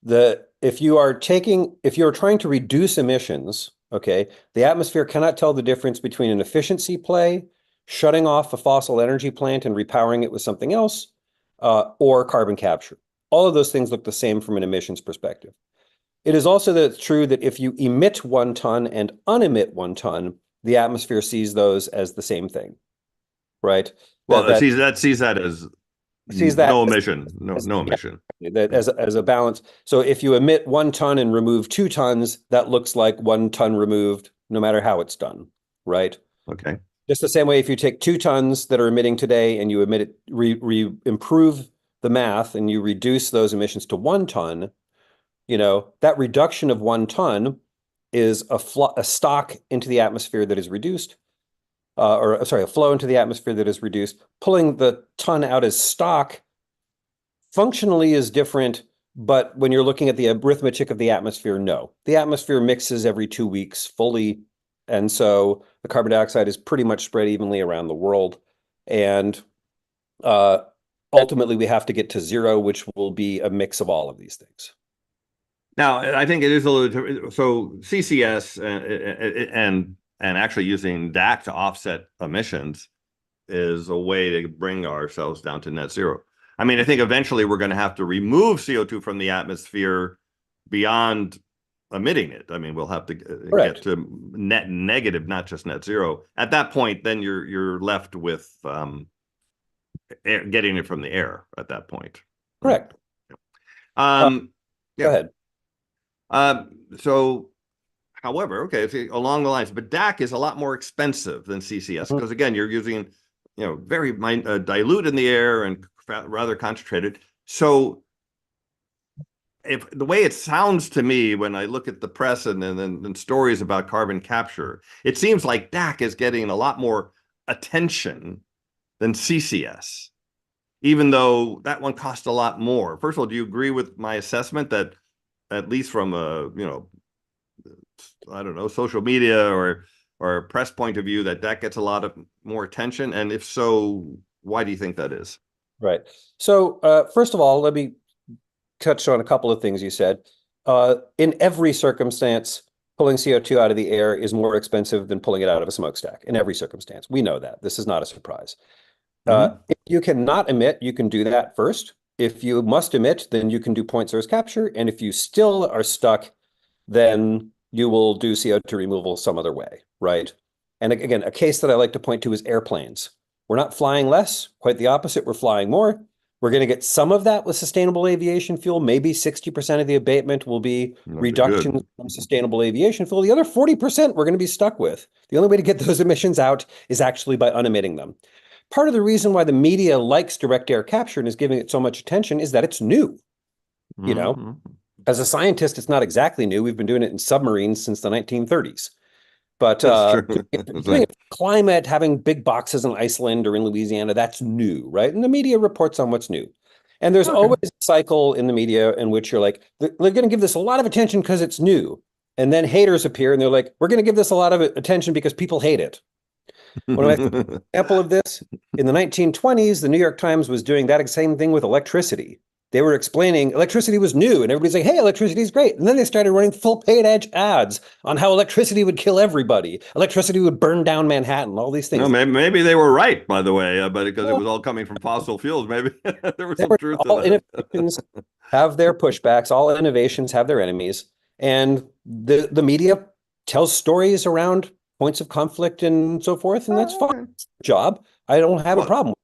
B: If you are trying to reduce emissions, okay, the atmosphere cannot tell the difference between an efficiency play, shutting off a fossil energy plant and repowering it with something else, or carbon capture. All of those things look the same from an emissions perspective. It is also true that if you emit 1 ton and unemit 1 ton, the atmosphere sees those as the same thing, right?
A: Well,
B: That
A: sees that as
B: sees that
A: no emission, no
B: as
A: no
B: yeah,
A: emission.
B: that as a balance. So if you emit 1 ton and remove 2 tons, that looks like 1 ton removed, no matter how it's done, right?
A: Okay.
B: Just the same way, if you take 2 tons that are emitting today and you emit it, improve the math and you reduce those emissions to 1 ton, that reduction of 1 ton is a stock into the atmosphere that is reduced, or sorry, a flow into the atmosphere that is reduced. Pulling the ton out as stock functionally is different, but when you're looking at the arithmetic of the atmosphere, no. The atmosphere mixes every 2 weeks fully, and so the carbon dioxide is pretty much spread evenly around the world. And uh, ultimately, we have to get to zero, which will be a mix of all of these things.
A: Now, I think it is a little so CCS and actually using DAC to offset emissions is a way to bring ourselves down to net zero. I mean, I think eventually we're going to have to remove CO2 from the atmosphere beyond emitting it. I mean, we'll have to get
B: Correct.
A: to net negative, not just net zero. At that point, then you're left with getting it from the air at that point. Right.
B: Correct.
A: Um,
B: Go
A: yeah.
B: ahead.
A: So, however, okay, if along the lines, but DAC is a lot more expensive than CCS
B: Mhm.
A: because again, you're using, very dilute in the air and rather concentrated. So, if the way it sounds to me when I look at the press and stories about carbon capture, it seems like DAC is getting a lot more attention than CCS, even though that one costs a lot more. First of all, do you agree with my assessment that at least from a, I don't know, social media or press point of view, that gets a lot of more attention? And if so, why do you think that is?
B: Right. So, first of all, let me touch on a couple of things you said. In every circumstance, pulling CO2 out of the air is more expensive than pulling it out of a smokestack. In every circumstance, we know that. This is not a surprise.
A: Mm-hmm.
B: If you cannot emit, you can do that first. If you must emit, then you can do point source capture. And if you still are stuck, then you will do CO2 removal some other way, right? And again, a case that I like to point to is airplanes. We're not flying less, quite the opposite. We're flying more. We're going to get some of that with sustainable aviation fuel. Maybe 60% of the abatement will be
A: That'd be
B: reductions
A: good.
B: from sustainable aviation fuel. The other 40% we're going to be stuck with. The only way to get those emissions out is actually by unemitting them. Part of the reason why the media likes direct air capture and is giving it so much attention is that it's new. You know,
A: Mm-hmm.
B: as a scientist, it's not exactly new. We've been doing it in submarines since the 1930s. But
A: That's true.
B: doing it for climate, having big boxes in Iceland or in Louisiana, that's new, right? And the media reports on what's new. And there's
A: Okay.
B: always a cycle in the media in which you're like, they're going to give this a lot of attention because it's new. And then haters appear and they're like, we're going to give this a lot of attention because people hate it. One of my favorite example of this, in the 1920s, the New York Times was doing that same thing with electricity. They were explaining electricity was new, and everybody's like, hey, electricity is great. And then they started running full paid edge ads on how electricity would kill everybody. Electricity would burn down Manhattan, all these
A: No,
B: things.
A: maybe they were right, by the way, but because it
B: Well,
A: was all coming from fossil fuels, maybe there was
B: they
A: some
B: were
A: truth to
B: all
A: that.
B: innovations have their pushbacks, all innovations have their enemies. And the media tells stories around points of conflict and so forth, and that's
A: Oh,
B: fine.
A: okay.
B: Job. I don't have a
A: Well,
B: problem.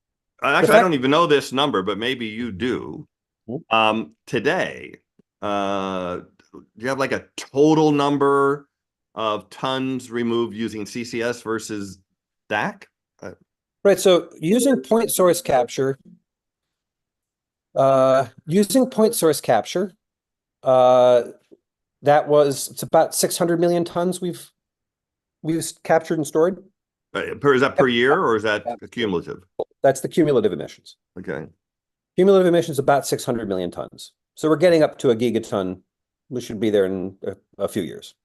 B: The
A: actually, I
B: fact
A: don't even know this number, but maybe you do. Today, do you have like a total number of tons removed using CCS versus DAC?
B: Right. So using point source capture, uh, it's about 600 million tons we've captured and stored.
A: Is that per year or is that cumulative?
B: That's the cumulative emissions.
A: Okay.
B: Cumulative emissions about 600 million tons. So we're getting up to a gigaton. We should be there in a few years.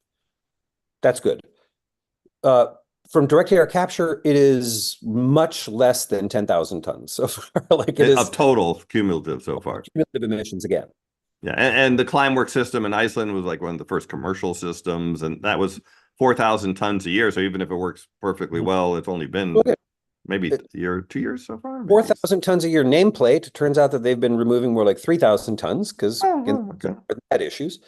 B: That's good. Uh, from direct air capture, it is much less than 10,000 tons so far. Like it is
A: Of total cumulative so far.
B: cumulative emissions again.
A: Yeah, and the Climeworks system in Iceland was like one of the first commercial systems, and that was 4,000 tons a year. So even if it works perfectly well, it's only been
B: Okay.
A: maybe a year, 2 years so far. Maybe.
B: 4,000 tons a year nameplate. It turns out that they've been removing more like 3,000 tons because
A: Okay.
B: had issues.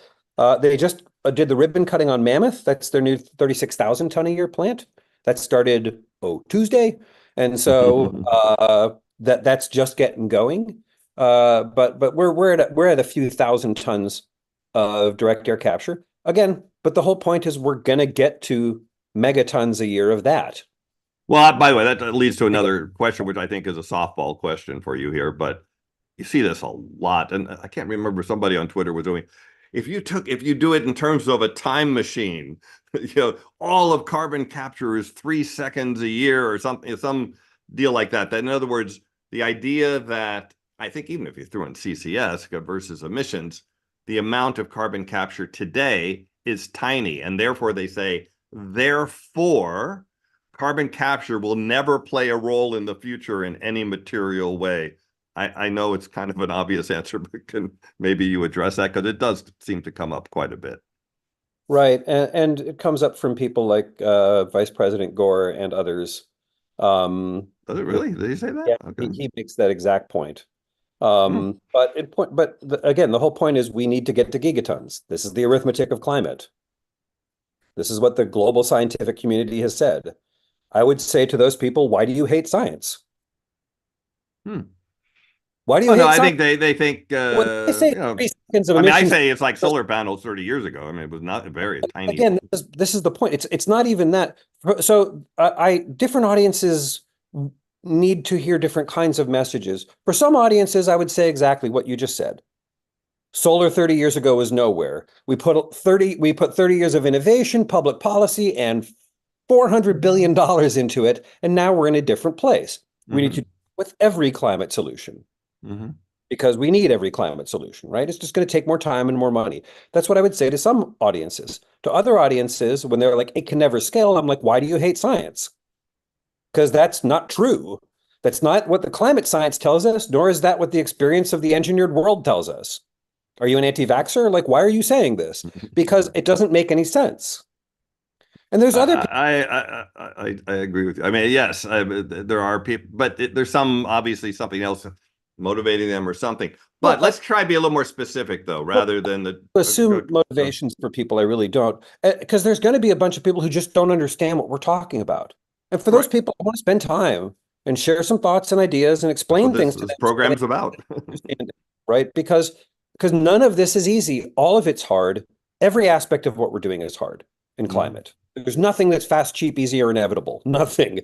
B: They just did the ribbon cutting on Mammoth. That's their new 36,000 ton a year plant. That started Tuesday, and so that's just getting going. But we're at a few thousand tons of direct air capture again. But the whole point is we're gonna get to megatons a year of that.
A: Well, by the way, that leads to another question, which I think is a softball question for you here, but you see this a lot, and I can't remember somebody on Twitter was doing. If you do it in terms of a time machine, all of carbon capture is 3 seconds a year or something, some deal like that. That in other words, the idea that I think even if you threw in CCS versus emissions, the amount of carbon capture today is tiny, and therefore they say, therefore, carbon capture will never play a role in the future in any material way. I know it's kind of an obvious answer, but can maybe you address that because it does seem to come up quite a bit.
B: Right. And it comes up from people like Vice President Gore and others.
A: Does it
B: Who,
A: really? Did he say that?
B: yeah,
A: Okay.
B: he makes that exact point.
A: Hmm.
B: Again, the whole point is we need to get to gigatons. This is the arithmetic of climate. This is what the global scientific community has said. I would say to those people, why do you hate science?
A: Hmm.
B: Why do you
A: Oh no,
B: hate
A: I
B: science?
A: think they think
B: When they say 3 seconds of
A: I mean, I
B: emissions,
A: say it's like solar panels 30 years ago. I mean, it was not a very tiny.
B: again, this is the point. It's not even that. So I different audiences need to hear different kinds of messages. For some audiences, I would say exactly what you just said. Solar 30 years ago was nowhere. We put 30 years of innovation, public policy, and $400 billion into it, and now we're in a different place. We need to with every climate solution. Because we need every climate solution, right? It's just going to take more time and more money. That's what I would say to some audiences. To other audiences, when they're like, it can never scale, I'm like, why do you hate science? Because that's not true. That's not what the climate science tells us, nor is that what the experience of the engineered world tells us. Are you an anti-vaxxer? Like, why are you saying this? Because it doesn't make any sense. And there's other people.
A: I agree with you. I mean, yes, there are people, but there's obviously something else motivating them or something. But
B: Well,
A: let's try to be a little more specific, though, rather than the
B: assume motivations for people. I really don't, because there's going to be a bunch of people who just don't understand what we're talking about. And for those
A: right.
B: people, I want to spend time and share some thoughts and ideas and explain things to
A: This
B: them so they
A: program's about.
B: understand it, right? Because none of this is easy. All of it's hard. Every aspect of what we're doing is hard in climate. There's nothing that's fast, cheap, easy, or inevitable. Nothing.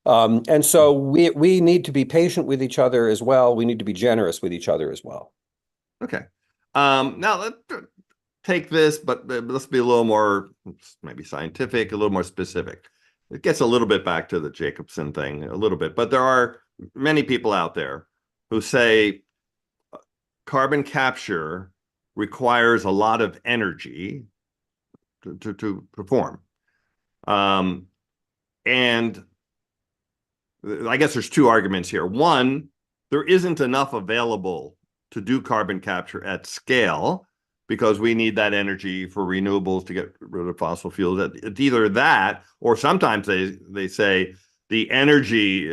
B: And so we need to be patient with each other as well. We need to be generous with each other as well.
A: Okay. Now let's take this, but let's be a little more maybe scientific, a little more specific. It gets a little bit back to the Jacobson thing, a little bit, but there are many people out there who say carbon capture requires a lot of energy to perform. And I guess there's two arguments here. One, there isn't enough available to do carbon capture at scale because we need that energy for renewables to get rid of fossil fuels. It's either that, or sometimes they say the energy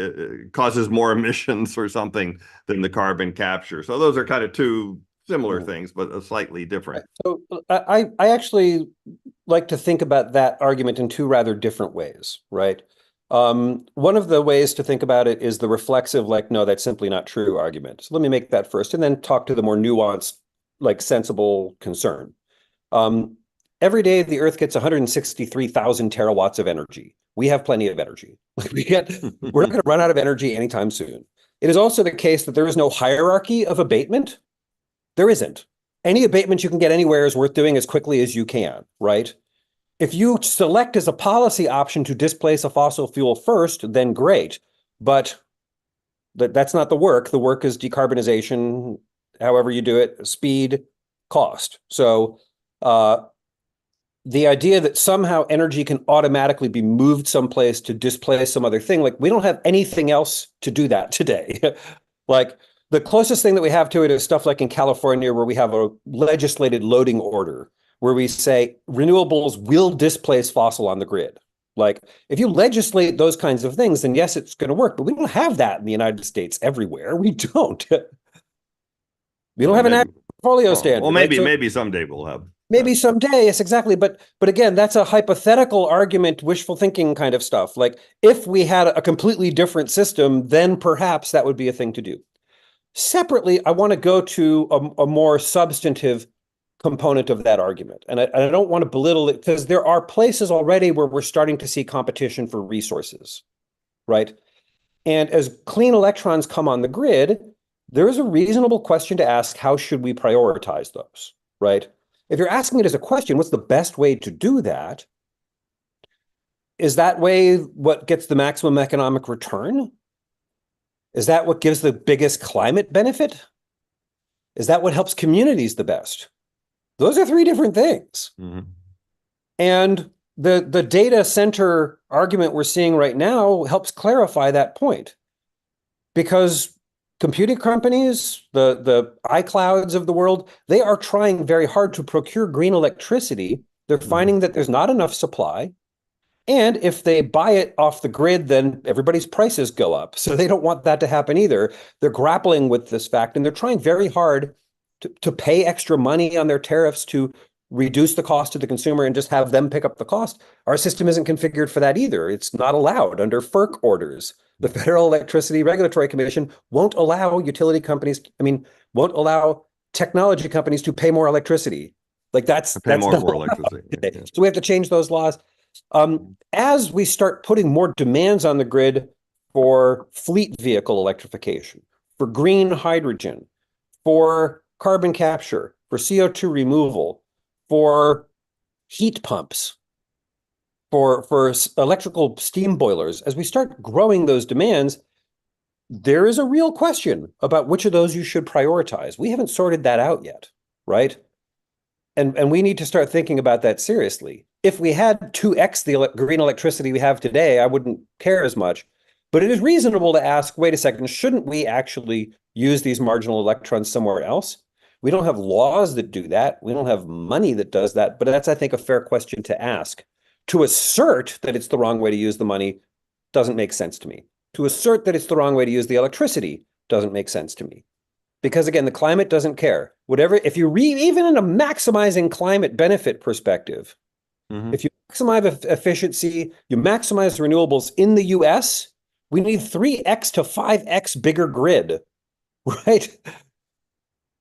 A: causes more emissions or something than the carbon capture. So those are kind of two similar things, but slightly different.
B: So I actually like to think about that argument in two rather different ways, right? One of the ways to think about it is the reflexive, like, no, that's simply not true argument. So let me make that first and then talk to the more nuanced, like sensible concern. Every day the Earth gets 163,000 terawatts of energy. We have plenty of energy. We're not going to run out of energy anytime soon. It is also the case that there is no hierarchy of abatement. There isn't. Any abatement you can get anywhere is worth doing as quickly as you can, right? If you select as a policy option to displace a fossil fuel first, then great. But that's not the work. The work is decarbonization, however you do it, speed, cost. So the idea that somehow energy can automatically be moved someplace to displace some other thing, like we don't have anything else to do that today. Like the closest thing that we have to it is stuff like in California, where we have a legislated loading order, where we say renewables will displace fossil on the grid. Like if you legislate those kinds of things, then yes, it's going to work. But we don't have that in the United States everywhere. We don't. We don't have an portfolio standard.
A: Well, maybe someday we'll have.
B: Maybe someday, yes, exactly. But again, that's a hypothetical argument, wishful thinking kind of stuff. Like if we had a completely different system, then perhaps that would be a thing to do. Separately, I want to go to a more substantive component of that argument. And I don't want to belittle it because there are places already where we're starting to see competition for resources, right? And as clean electrons come on the grid, there is a reasonable question to ask, how should we prioritize those, right? If you're asking it as a question, what's the best way to do that? Is that way what gets the maximum economic return? Is that what gives the biggest climate benefit? Is that what helps communities the best? Those are three different things. And the data center argument we're seeing right now helps clarify that point. Because computing companies, the iClouds of the world, they are trying very hard to procure green electricity. They're finding that there's not enough supply. And if they buy it off the grid, then everybody's prices go up. So they don't want that to happen either. They're grappling with this fact, and they're trying very hard to pay extra money on their tariffs to reduce the cost to the consumer and just have them pick up the cost. Our system isn't configured for that either. It's not allowed under FERC orders. The Federal Electricity Regulatory Commission won't allow utility companies, won't allow technology companies to pay more electricity. Like
A: To pay
B: that's
A: more
B: not
A: for electricity.
B: today.
A: Yeah.
B: So we have to change those laws. As we start putting more demands on the grid for fleet vehicle electrification, for green hydrogen, for carbon capture, for CO2 removal, for heat pumps, for electrical steam boilers, as we start growing those demands, there is a real question about which of those you should prioritize. We haven't sorted that out yet, right? And we need to start thinking about that seriously. If we had 2x the green electricity we have today, I wouldn't care as much. But it is reasonable to ask, wait a second, shouldn't we actually use these marginal electrons somewhere else? We don't have laws that do that. We don't have money that does that. But that's, I think, a fair question to ask. To assert that it's the wrong way to use the money doesn't make sense to me. To assert that it's the wrong way to use the electricity doesn't make sense to me. Because again, the climate doesn't care. Whatever, if you read, even in a maximizing climate benefit perspective, if you maximize efficiency, you maximize renewables in the US, we need 3x to 5x bigger grid, right?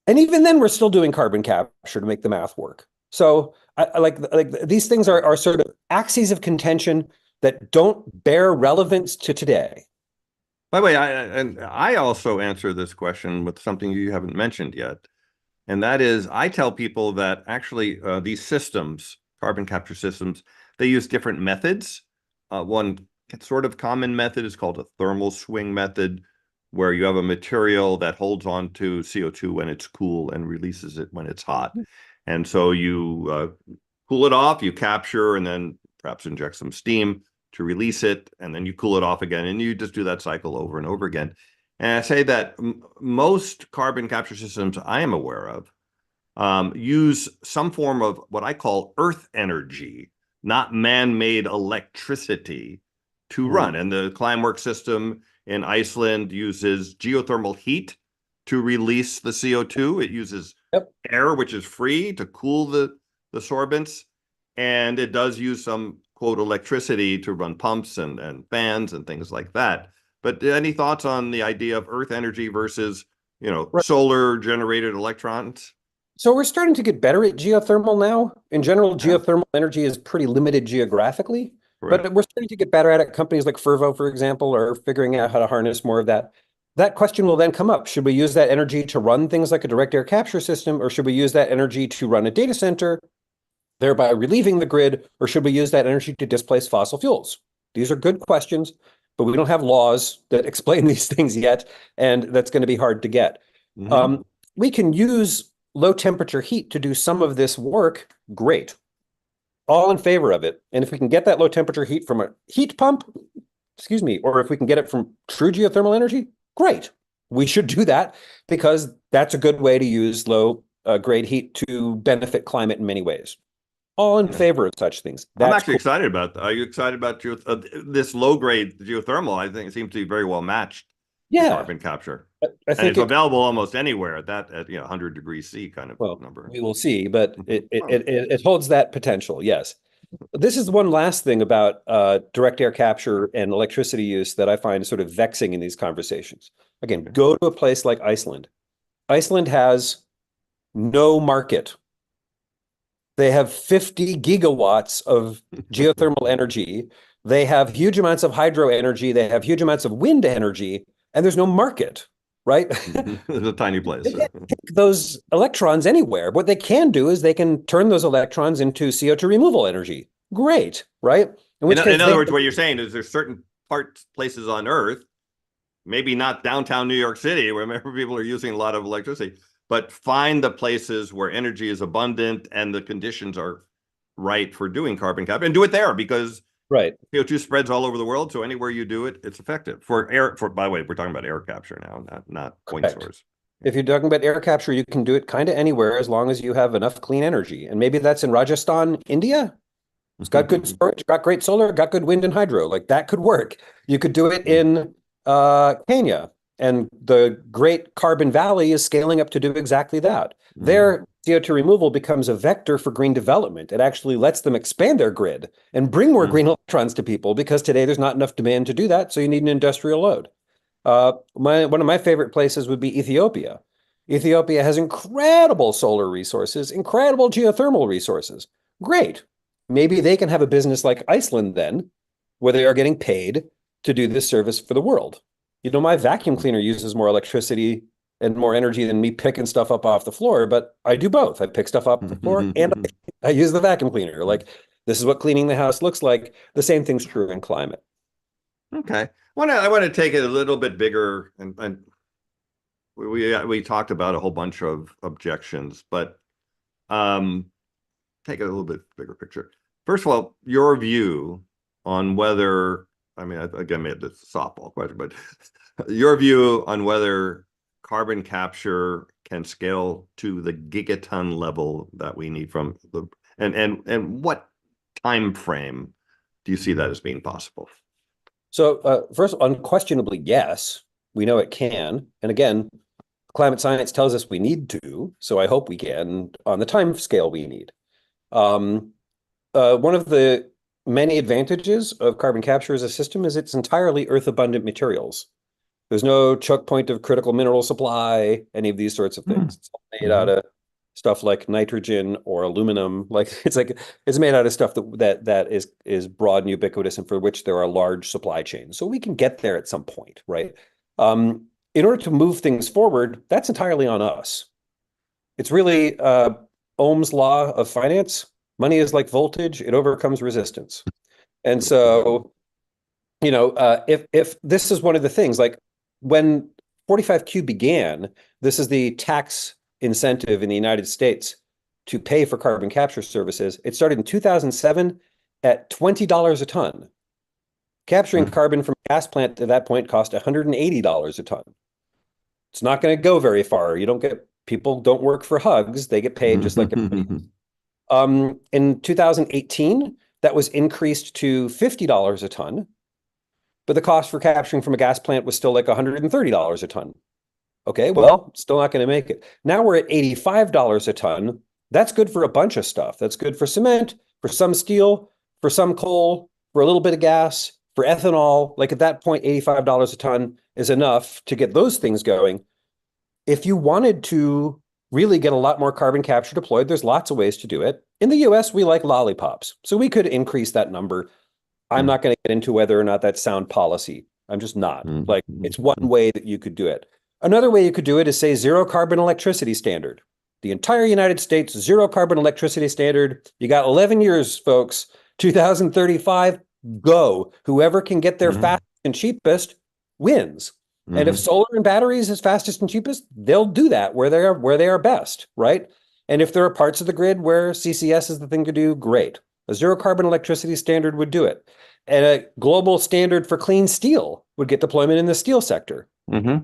B: And even then, we're still doing carbon capture to make the math work. So I like these things are sort of axes of contention that don't bear relevance to today.
A: By the way, I also answer this question with something you haven't mentioned yet. And that is, I tell people that actually these systems, carbon capture systems, they use different methods. One sort of common method is called a thermal swing method, where you have a material that holds on to CO2 when it's cool and releases it when it's hot. And so you cool it off, you capture, and then perhaps inject some steam to release it, and then you cool it off again, and you just do that cycle over and over again. And I say that most carbon capture systems I am aware of use some form of what I call earth energy, not man-made electricity to run. And the Climeworks system in Iceland uses geothermal heat to release the CO2. It uses air, which is free, to cool the sorbents. And it does use some, quote, electricity to run pumps and fans and things like that. But any thoughts on the idea of earth energy versus, solar generated electrons?
B: So we're starting to get better at geothermal now. In general, geothermal energy is pretty limited geographically, but we're starting to get better at it. Companies like Fervo, for example, are figuring out how to harness more of that. That question will then come up. Should we use that energy to run things like a direct air capture system, or should we use that energy to run a data center, thereby relieving the grid, or should we use that energy to displace fossil fuels? These are good questions, but we don't have laws that explain these things yet, and that's going to be hard to get. We can use low temperature heat to do some of this work. Great. All in favor of it. And if we can get that low temperature heat from a heat pump, or if we can get it from true geothermal energy, great. We should do that because that's a good way to use low grade heat to benefit climate in many ways. All in favor of such things.
A: I'm actually excited about that. Are you excited about this low grade geothermal? I think it seems to be very well matched to carbon capture. I think it's available almost anywhere at 100 degrees C kind of number.
B: We will see, but it holds that potential. Yes. This is one last thing about direct air capture and electricity use that I find sort of vexing in these conversations. Again, go to a place like Iceland. Iceland has no market. They have 50 gigawatts of geothermal energy. They have huge amounts of hydro energy. They have huge amounts of wind energy, and there's no market, right?
A: It's a tiny place.
B: They can't take those electrons anywhere. What they can do is they can turn those electrons into CO2 removal energy. Great, right?
A: In other words, what you're saying is there's certain places on Earth, maybe not downtown New York City, where people are using a lot of electricity, but find the places where energy is abundant and the conditions are right for doing carbon capture, and do it there, because CO2 spreads all over the world. So anywhere you do it, it's effective. By the way, we're talking about air capture now, not point source.
B: If you're talking about air capture, you can do it kind of anywhere as long as you have enough clean energy. And maybe that's in Rajasthan, India. It's got good storage, got great solar, got good wind and hydro. Like that could work. You could do it in Kenya. And the Great Carbon Valley is scaling up to do exactly that. There, CO2 removal becomes a vector for green development. It actually lets them expand their grid and bring more green electrons to people because today there's not enough demand to do that. So you need an industrial load. One of my favorite places would be Ethiopia. Ethiopia has incredible solar resources, incredible geothermal resources. Great. Maybe they can have a business like Iceland then, where they are getting paid to do this service for the world. My vacuum cleaner uses more electricity and more energy than me picking stuff up off the floor, but I do both. I pick stuff off the floor and I use the vacuum cleaner. Like, this is what cleaning the house looks like. The same thing's true in climate.
A: Okay. I want to take it a little bit bigger, and we talked about a whole bunch of objections, but take it a little bit bigger picture. First of all, your view on whether, I mean, again, made this a softball question, but your view on whether carbon capture can scale to the gigaton level that we need from the, and what time frame do you see that as being possible?
B: So first, unquestionably, yes, we know it can. And again, climate science tells us we need to, so I hope we can on the time scale we need. One of the many advantages of carbon capture as a system is it's entirely earth-abundant materials. There's no choke point of critical mineral supply, any of these sorts of things. It's all made out of stuff like nitrogen or aluminum. It's made out of stuff that is broad and ubiquitous and for which there are large supply chains. So we can get there at some point, right? In order to move things forward, that's entirely on us. It's really Ohm's law of finance. Money is like voltage; it overcomes resistance. And so, if this is one of the things, like when 45Q began, this is the tax incentive in the United States to pay for carbon capture services. It started in 2007 at $20 a ton. Capturing carbon from a gas plant at that point cost $180 a ton. It's not going to go very far. People don't work for hugs. They get paid just like everybody. In 2018, that was increased to $50 a ton, but the cost for capturing from a gas plant was still like $130 a ton. Okay, well, still not going to make it. Now we're at $85 a ton. That's good for a bunch of stuff. That's good for cement, for some steel, for some coal, for a little bit of gas, for ethanol. Like at that point, $85 a ton is enough to get those things going. If you wanted to really get a lot more carbon capture deployed, there's lots of ways to do it. In the US, we like lollipops, so we could increase that number. I'm not going to get into whether or not that's sound policy. I'm just not. Like, it's one way that you could do it. Another way you could do it is say zero carbon electricity standard. The entire United States, zero carbon electricity standard. You got 11 years, folks. 2035, go. Whoever can get there fastest and cheapest wins. And if solar and batteries is fastest and cheapest, they'll do that where they are best, right? And if there are parts of the grid where CCS is the thing to do, great. A zero carbon electricity standard would do it. And a global standard for clean steel would get deployment in the steel sector.
A: Okay.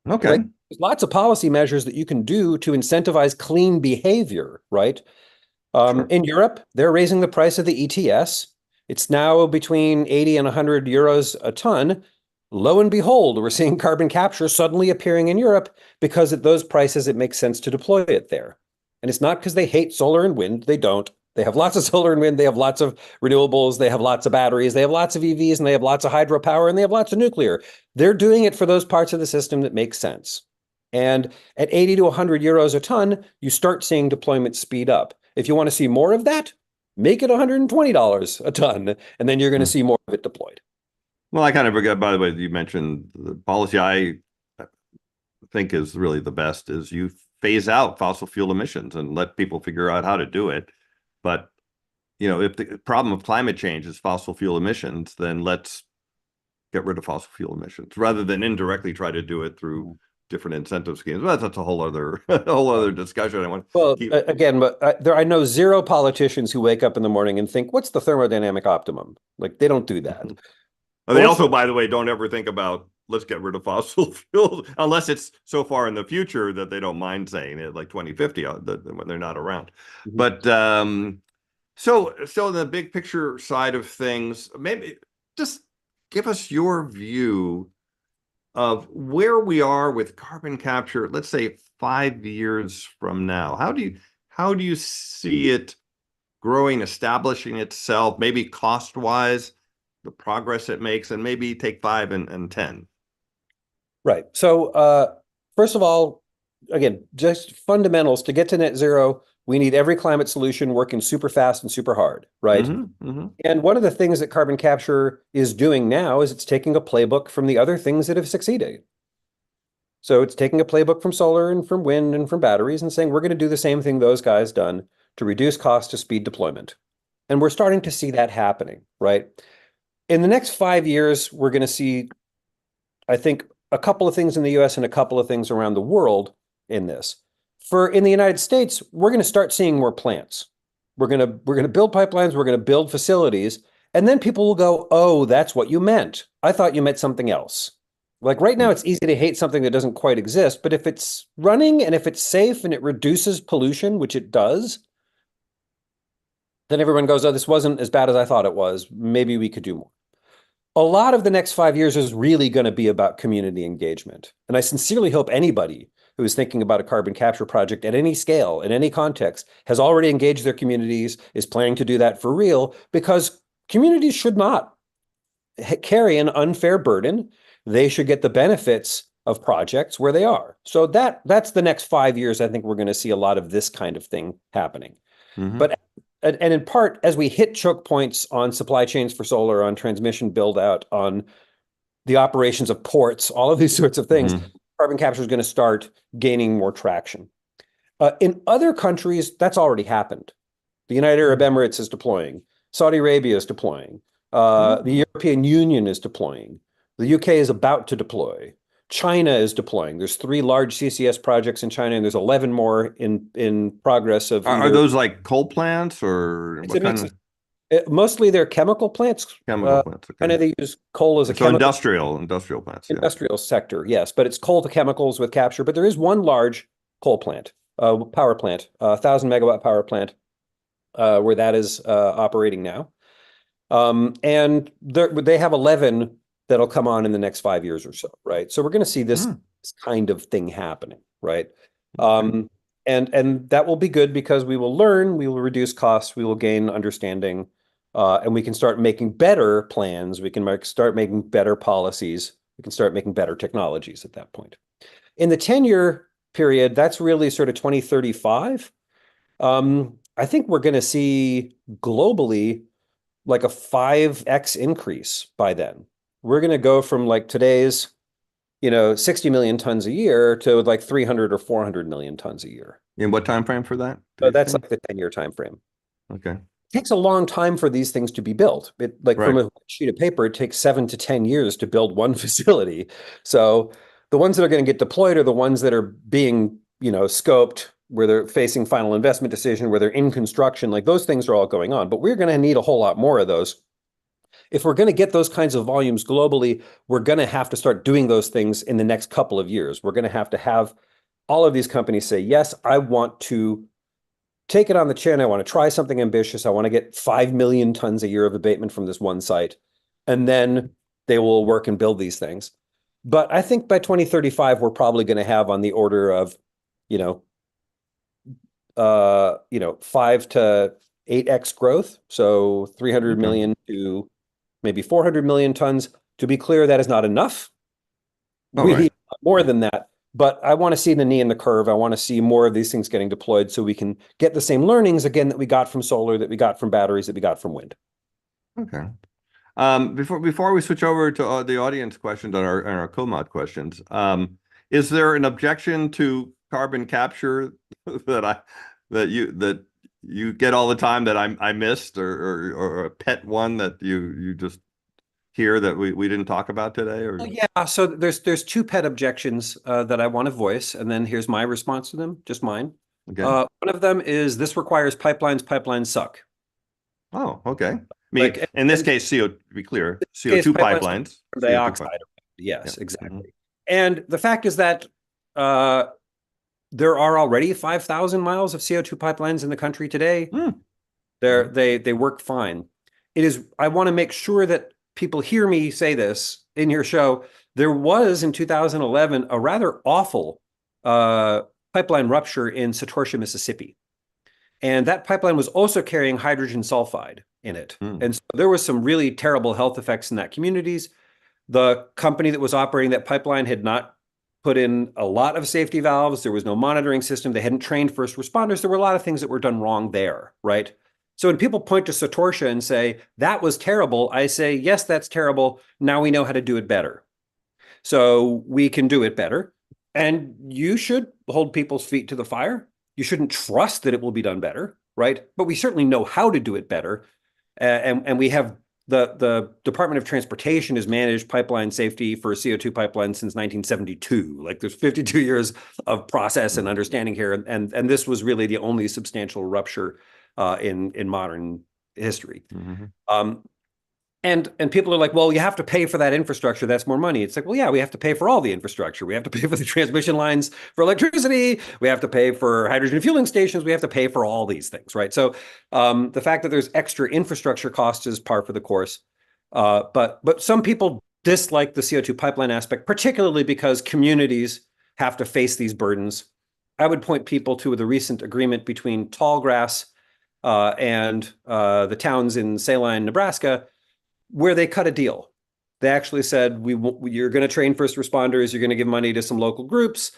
B: Like, there's lots of policy measures that you can do to incentivize clean behavior, right? In Europe, they're raising the price of the ETS. It's now between 80 and 100 euros a ton. Lo and behold, we're seeing carbon capture suddenly appearing in Europe because at those prices, it makes sense to deploy it there. And it's not because they hate solar and wind. They don't. They have lots of solar and wind. They have lots of renewables. They have lots of batteries. They have lots of EVs, and they have lots of hydropower, and they have lots of nuclear. They're doing it for those parts of the system that make sense. And at 80 to 100 euros a ton, you start seeing deployment speed up. If you want to see more of that, make it $120 a ton, and then you're going to see more of it deployed.
A: Well, I kind of forgot, by the way, you mentioned the policy I think is really the best is you phase out fossil fuel emissions and let people figure out how to do it. But, if the problem of climate change is fossil fuel emissions, then let's get rid of fossil fuel emissions rather than indirectly try to do it through different incentive schemes. Well, that's a whole other discussion.
B: Again, but I know zero politicians who wake up in the morning and think, what's the thermodynamic optimum? Like, they don't do that.
A: They also, by the way, don't ever think about let's get rid of fossil fuels unless it's so far in the future that they don't mind saying it, like 2050 when they're not around. But so the big picture side of things, maybe just give us your view of where we are with carbon capture, let's say 5 years from now? How do you see it growing, establishing itself, maybe cost-wise, the progress it makes, and maybe take 5 and 10?
B: Right. So, first of all, again, just fundamentals to get to net zero, we need every climate solution working super fast and super hard, right? And one of the things that carbon capture is doing now is it's taking a playbook from the other things that have succeeded. So it's taking a playbook from solar and from wind and from batteries and saying, we're going to do the same thing those guys done to reduce cost to speed deployment. And we're starting to see that happening, right? In the next 5 years, we're going to see, I think, a couple of things in the US and a couple of things around the world in this. In the United States, we're going to start seeing more plants. We're going to build pipelines, we're going to build facilities, and then people will go, oh, that's what you meant. I thought you meant something else. Like right now, it's easy to hate something that doesn't quite exist, but if it's running and if it's safe and it reduces pollution, which it does, then everyone goes, oh, this wasn't as bad as I thought it was. Maybe we could do more. A lot of the next 5 years is really going to be about community engagement. And I sincerely hope anybody who is thinking about a carbon capture project at any scale, in any context, has already engaged their communities, is planning to do that for real, because communities should not carry an unfair burden. They should get the benefits of projects where they are. So that's the next 5 years. I think we're going to see a lot of this kind of thing happening. But and in part, as we hit choke points on supply chains for solar, on transmission build out, on the operations of ports, all of these sorts of things, carbon capture is going to start gaining more traction. In other countries, that's already happened. The United Arab Emirates is deploying. Saudi Arabia is deploying. The European Union is deploying. The UK is about to deploy. China is deploying. There's 3 large CCS projects in China, and there's 11 more in progress of
A: Are those like coal plants or
B: it's
A: what
B: a mix
A: kind
B: of mostly they're chemical plants.
A: chemical plants?
B: China,
A: Okay.
B: they use coal as a
A: So
B: chemical
A: industrial plants, yeah.
B: industrial sector, yes, but it's coal to chemicals with capture. But there is one large coal plant, power plant, 1,000 megawatt power plant, where that is operating now. And they have 11 that'll come on in the next 5 years or so, right? So we're going to see this kind of thing happening, right? And that will be good because we will learn, we will reduce costs, we will gain understanding, and we can start making better plans. We can start making better policies. We can start making better technologies at that point. In the 10-year period, that's really sort of 2035. I think we're going to see globally like a 5x increase by then. We're going to go from like today's, 60 million tons a year to like 300 or 400 million tons a year.
A: In what time frame for that?
B: So that's like the 10-year time frame.
A: Okay.
B: It takes a long time for these things to be built. From a sheet of paper, it takes 7 to 10 years to build one facility. So the ones that are going to get deployed are the ones that are being, scoped, where they're facing final investment decision, where they're in construction. Like those things are all going on. But we're going to need a whole lot more of those. If we're going to get those kinds of volumes globally, we're going to have to start doing those things in the next couple of years. We're going to have all of these companies say, yes, I want to take it on the chin. I want to try something ambitious. I want to get 5 million tons a year of abatement from this one site. And then they will work and build these things. But I think by 2035, we're probably going to have on the order of, 5 to 8x growth. So 300 million to maybe 400 million tons. To be clear, that is not enough. We need more than that. But I want to see the knee in the curve. I want to see more of these things getting deployed so we can get the same learnings again that we got from solar, that we got from batteries, that we got from wind.
A: Okay. Before we switch over to the audience questions and our co-mod questions, is there an objection to carbon capture that you get all the time that I missed, or a pet one that you just hear that we didn't talk about today? Or
B: yeah, so there's 2 pet objections that I want to voice, and then here's my response to them, just mine.
A: Okay.
B: One of them is this requires pipelines. Pipelines suck.
A: Oh, okay. I mean, in this case, to be clear, CO2 pipelines.
B: Dioxide. Yes, exactly. And the fact is that there are already 5,000 miles of CO2 pipelines in the country today. They work fine. I want to make sure that people hear me say this in your show. There was in 2011 a rather awful pipeline rupture in Satorsha, Mississippi. And that pipeline was also carrying hydrogen sulfide in it. And so there was some really terrible health effects in that communities. The company that was operating that pipeline had not put in a lot of safety valves. There was no monitoring system. They hadn't trained first responders. There were a lot of things that were done wrong there, right? So when people point to Satorsha and say, that was terrible, I say, yes, that's terrible. Now we know how to do it better. So we can do it better. And you should hold people's feet to the fire. You shouldn't trust that it will be done better, right? But we certainly know how to do it better. And we have the Department of Transportation has managed pipeline safety for CO2 pipelines since 1972. Like there's 52 years of process and understanding here. And this was really the only substantial rupture in modern history. And people are like, well, you have to pay for that infrastructure. That's more money. It's like, well, yeah, we have to pay for all the infrastructure. We have to pay for the transmission lines for electricity. We have to pay for hydrogen fueling stations. We have to pay for all these things, right? So the fact that there's extra infrastructure cost is par for the course. But some people dislike the CO2 pipeline aspect, particularly because communities have to face these burdens. I would point people to the recent agreement between Tallgrass and the towns in Saline, Nebraska, where they cut a deal. They actually said, you're going to train first responders, you're going to give money to some local groups.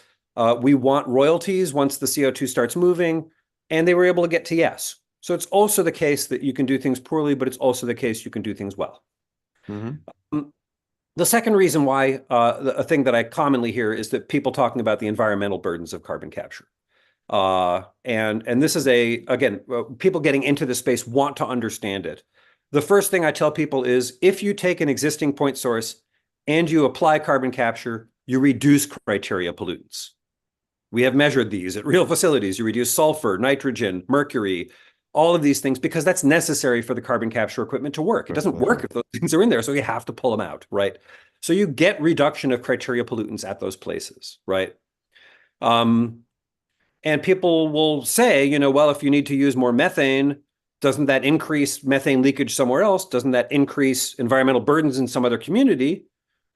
B: We want royalties once the CO2 starts moving. And they were able to get to yes. So it's also the case that you can do things poorly, but it's also the case you can do things well. The second reason why, a thing that I commonly hear is that people talking about the environmental burdens of carbon capture. And this is again, people getting into the space want to understand it. The first thing I tell people is if you take an existing point source and you apply carbon capture, you reduce criteria pollutants. We have measured these at real facilities. You reduce sulfur, nitrogen, mercury, all of these things, because that's necessary for the carbon capture equipment to work. It doesn't work if those things are in there, so you have to pull them out, right? So you get reduction of criteria pollutants at those places, right? And people will say, well, if you need to use more methane, doesn't that increase methane leakage somewhere else? Doesn't that increase environmental burdens in some other community?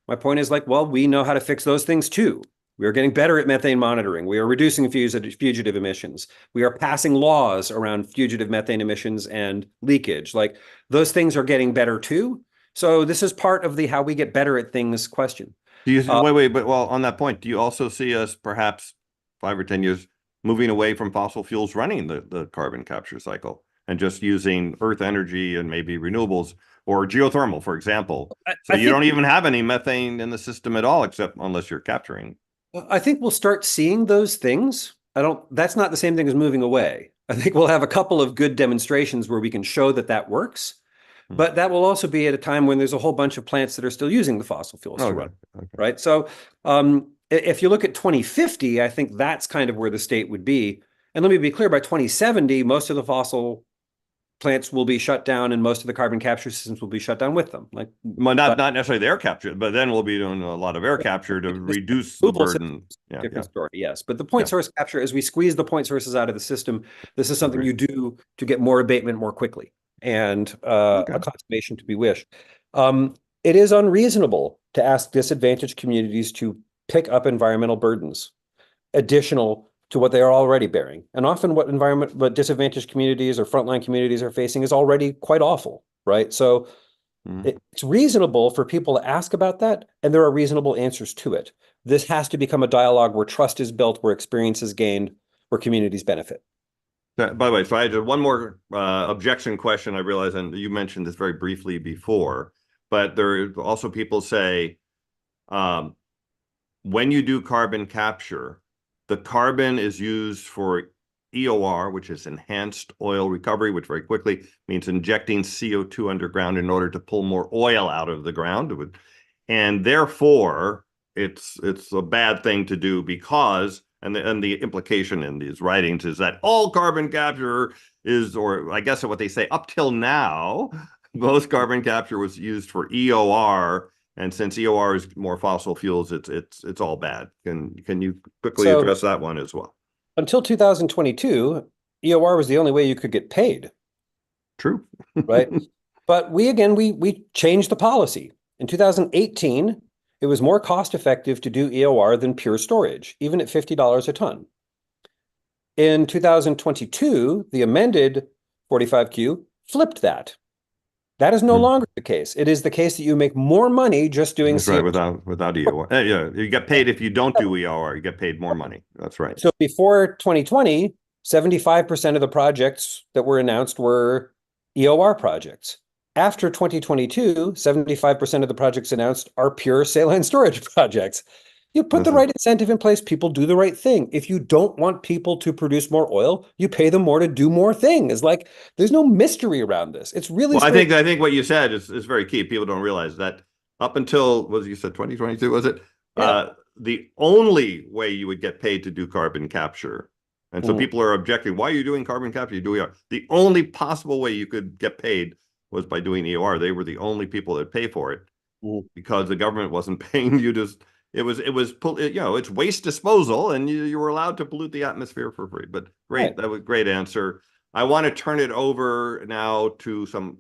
B: My point is like, well, we know how to fix those things too. We are getting better at methane monitoring. We are reducing fugitive emissions. We are passing laws around fugitive methane emissions and leakage. Like those things are getting better too. So this is part of the how we get better at things question.
A: But on that point, do you also see us perhaps 5 or 10 years moving away from fossil fuels running the carbon capture cycle and just using earth energy and maybe renewables or geothermal, for example? So you don't even have any methane in the system at all, except unless you're capturing.
B: I think we'll start seeing those things. That's not the same thing as moving away. I think we'll have a couple of good demonstrations where we can show that works. But that will also be at a time when there's a whole bunch of plants that are still using the fossil fuels to run, right? So if you look at 2050, I think that's kind of where the state would be. And let me be clear, by 2070, most of the fossil plants will be shut down and most of the carbon capture systems will be shut down with them.
A: Not necessarily the air capture, but then we'll be doing a lot of air capture to reduce the burden.
B: Different story, yes. But the point source capture, as we squeeze the point sources out of the system, this is something you do to get more abatement more quickly and a consummation to be wished. It is unreasonable to ask disadvantaged communities to pick up environmental burdens additional to what they are already bearing. And often what disadvantaged communities or frontline communities are facing is already quite awful, right? So it's reasonable for people to ask about that, and there are reasonable answers to it. This has to become a dialogue where trust is built, where experience is gained, where communities benefit.
A: By the way, so I had one more objection question. I realize, and you mentioned this very briefly before, but there are also people say, when you do carbon capture, the carbon is used for EOR, which is enhanced oil recovery, which very quickly means injecting CO2 underground in order to pull more oil out of the ground. And therefore, it's a bad thing to do because, and the implication in these writings is that all carbon capture is, or I guess what they say, up till now, most carbon capture was used for EOR. And since EOR is more fossil fuels, it's all bad. Can you quickly address that one as well?
B: Until 2022, EOR was the only way you could get paid.
A: True.
B: Right? But we changed the policy. In 2018, it was more cost effective to do EOR than pure storage, even at $50 a ton. In 2022, the amended 45Q flipped that. That is no
A: Hmm.
B: longer the case. It is the case that you make more money just doing
A: That's right.
B: CO2.
A: Without EOR. Yeah, you get paid if you don't do EOR. You get paid more money. That's right.
B: So before 2020, 75% of the projects that were announced were EOR projects. After 2022, 75% of the projects announced are pure saline storage projects. You put the
A: Listen,
B: right incentive in place, people do the right thing. If you don't want people to produce more oil, you pay them more to do more things. Like there's no mystery around this. It's really
A: well,
B: straight.
A: I think what you said is very key. People don't realize that up until was you said 2022, was it?
B: Yeah.
A: The only way you would get paid to do carbon capture, and so
B: Mhm.
A: people are objecting, why are you doing carbon capture? You do EOR. The only possible way you could get paid was by doing EOR. They were the only people that pay for it
B: Mhm.
A: because the government wasn't paying you to. It's waste disposal, and you were allowed to pollute the atmosphere for free. But
B: Right.
A: great, that was a great answer. I want to turn it over now to some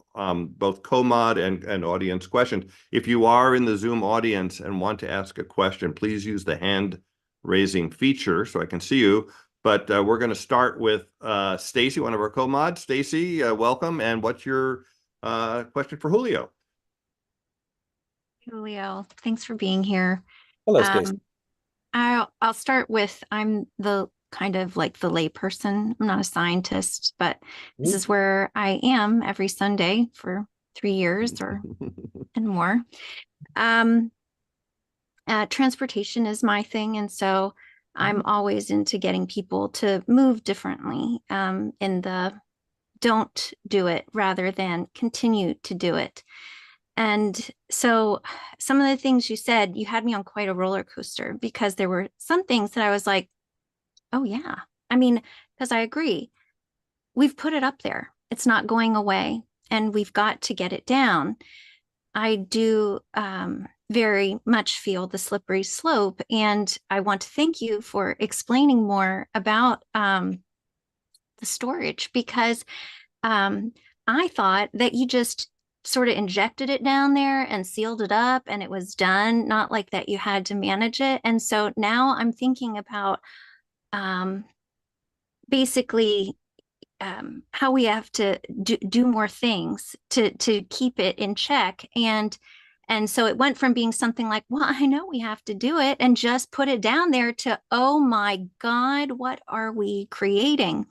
A: both co-mod and audience questions. If you are in the Zoom audience and want to ask a question, please use the hand raising feature so I can see you. But we're going to start with Stacy, one of our co-mods. Stacy, welcome. And what's your question for Julio?
C: Julio, thanks for being here.
B: Hello, Stacey.
C: Um, I'll start with I'm the kind of like the layperson. I'm not a scientist, but this
B: Mhm.
C: is where I am every Sunday for 3 years or and more. Um, Transportation is my thing, and so I'm always into getting people to move differently. In the don't do it rather than continue to do it. And so some of the things you said, you had me on quite a roller coaster because there were some things that I was like, oh, yeah. I mean, because I agree, we've put it up there, it's not going away, and we've got to get it down. I do very much feel the slippery slope. And I want to thank you for explaining more about the storage because I thought that you just sort of injected it down there and sealed it up and it was done, not like that you had to manage it. And so now I'm thinking about um, basically how we have to do more things to keep it in check. And so it went from being something like, well, I know we have to do it and just put it down there to, oh my God, what are we creating?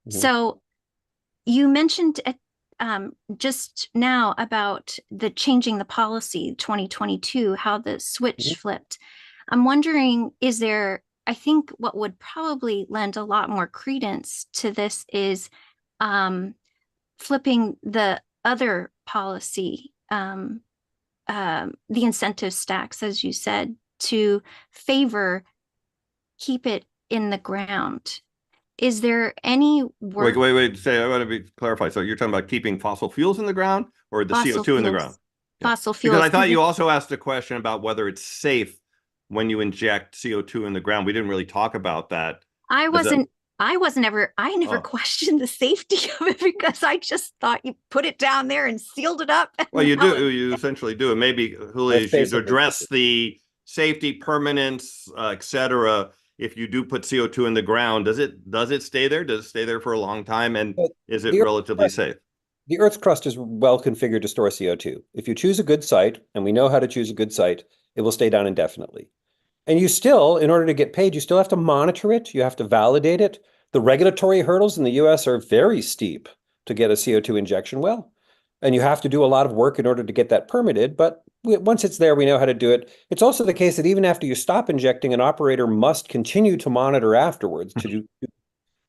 B: Mhm.
C: So you mentioned just now about the changing the policy 2022, how the switch
B: Mhm.
C: flipped. I'm wondering, is there, I think what would probably lend a lot more credence to this is um, flipping the other policy, the incentive stacks, as you said, to favor keep it in the ground. Is there any
A: Wait,
C: work,
A: wait, wait. Say, I want to be clarified. So you're talking about keeping fossil fuels in the ground or the
C: fossil
A: CO2 in the ground?
C: fuels,
A: Yeah.
C: fossil
A: Because
C: fuels,
A: I thought
C: because
A: you also asked a question about whether it's safe when you inject CO2 in the ground. We didn't really talk about that.
C: I
A: As a,
C: wasn't I never
A: oh,
C: questioned the safety of it because I just thought you put it down there and sealed it up
A: well,
C: and
A: you
C: now it's
A: do. You essentially do. And maybe, Julio,
B: That's
A: you should
B: basically what
A: address the safety, permanence, et cetera. If you do put CO2 in the ground, does it stay there? Does it stay there for a long time? And
B: but
A: is it
B: the
A: relatively safe?
B: The Earth's crust is well configured to store CO2. If you choose a good site, and we know how to choose a good site, it will stay down indefinitely. And you still, in order to get paid, you still have to monitor it. You have to validate it. The regulatory hurdles in the US are very steep to get a CO2 injection well. And you have to do a lot of work in order to get that permitted. But once it's there, we know how to do it. It's also the case that even after you stop injecting, an operator must continue to monitor afterwards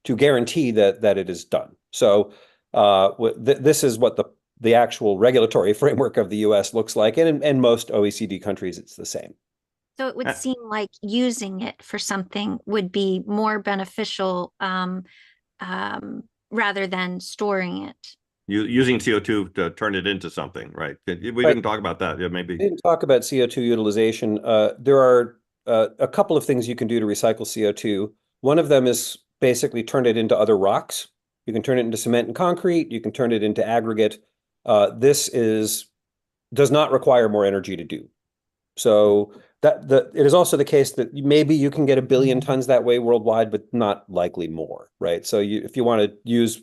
B: to guarantee that it is done. So this is what the actual regulatory framework of the US looks like. And in most OECD countries, it's the same.
C: so it would seem like using it for something would be more beneficial um, rather than storing it.
A: Using CO2 to turn it into something, right? We
B: Right.
A: didn't talk about that. Yeah, maybe.
B: We didn't talk about CO2 utilization. There are a couple of things you can do to recycle CO2. One of them is basically turn it into other rocks. You can turn it into cement and concrete. You can turn it into aggregate. This does not require more energy to do. So it is also the case that maybe you can get 1 billion tons that way worldwide, but not likely more, right? So if you want to use,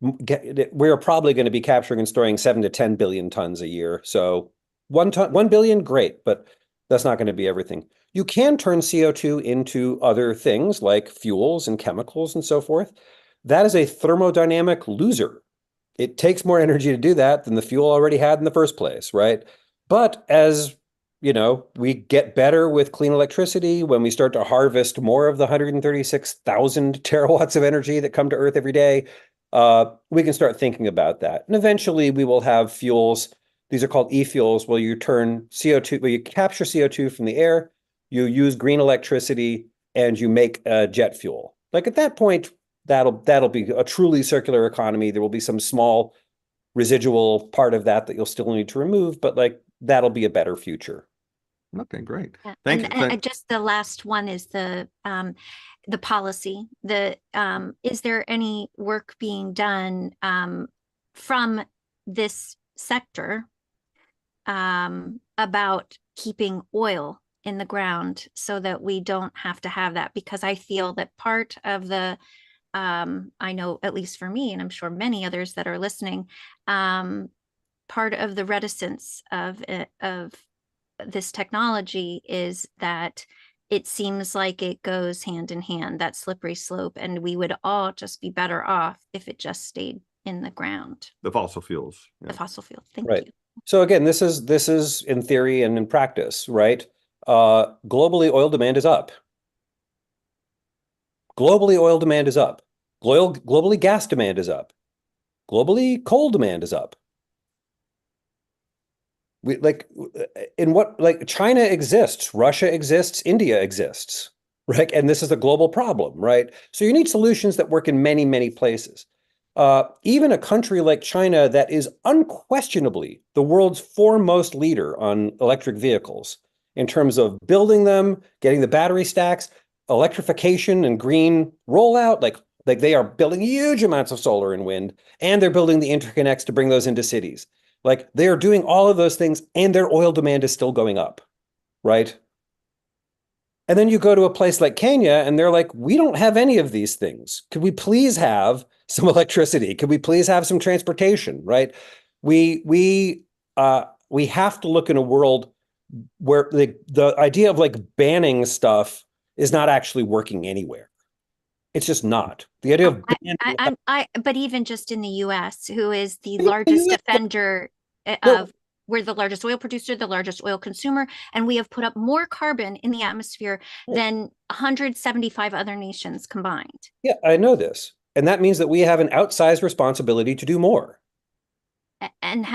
B: we're probably going to be capturing and storing 7 to 10 billion tons a year. So 1 billion, great, but that's not going to be everything. You can turn CO2 into other things like fuels and chemicals and so forth. That is a thermodynamic loser. It takes more energy to do that than the fuel already had in the first place, right? But as we get better with clean electricity, when we start to harvest more of the 136,000 terawatts of energy that come to Earth every day, we can start thinking about that. And eventually we will have fuels. These are called e-fuels, where you turn CO2, where you capture CO2 from the air, you use green electricity, and you make jet fuel. Like at that point, that'll be a truly circular economy. There will be some small residual part of that you'll still need to remove, but like that'll be a better future.
A: Okay, great.
C: Yeah.
A: Thank you.
C: And just the last one is the policy. Is there any work being done from this sector about keeping oil in the ground so that we don't have to have that? Because I feel that part of the I know, at least for me, and I'm sure many others that are listening, part of the reticence of this technology is that it seems like it goes hand in hand, that slippery slope, and we would all just be better off if it just stayed in the ground.
A: The fossil fuels.
C: The
A: Yeah.
C: fossil fuel. Thank
B: Right.
C: you.
B: So again, this is in theory and in practice, right? Globally, oil demand is up. Globally, oil demand is up. Globally, gas demand is up. Globally, coal demand is up. China exists, Russia exists, India exists, right? And this is a global problem, right? So you need solutions that work in many, many places. Even a country like China that is unquestionably the world's foremost leader on electric vehicles in terms of building them, getting the battery stacks, electrification and green rollout, like they are building huge amounts of solar and wind, and they're building the interconnects to bring those into cities. Like they are doing all of those things and their oil demand is still going up, right? And then you go to a place like Kenya and they're like, we don't have any of these things. Could we please have some electricity? Could we please have some transportation, right? We have to look in a world where the idea of like banning stuff is not actually working anywhere. It's just not. The idea of
C: But even just in the U.S., who is the
B: the
C: largest
B: US
C: offender of, we're the largest oil producer, the largest oil consumer, and we have put up more carbon in the atmosphere than 175 other nations combined.
B: Yeah, I know this. And that means that we have an outsized responsibility to do more.
C: And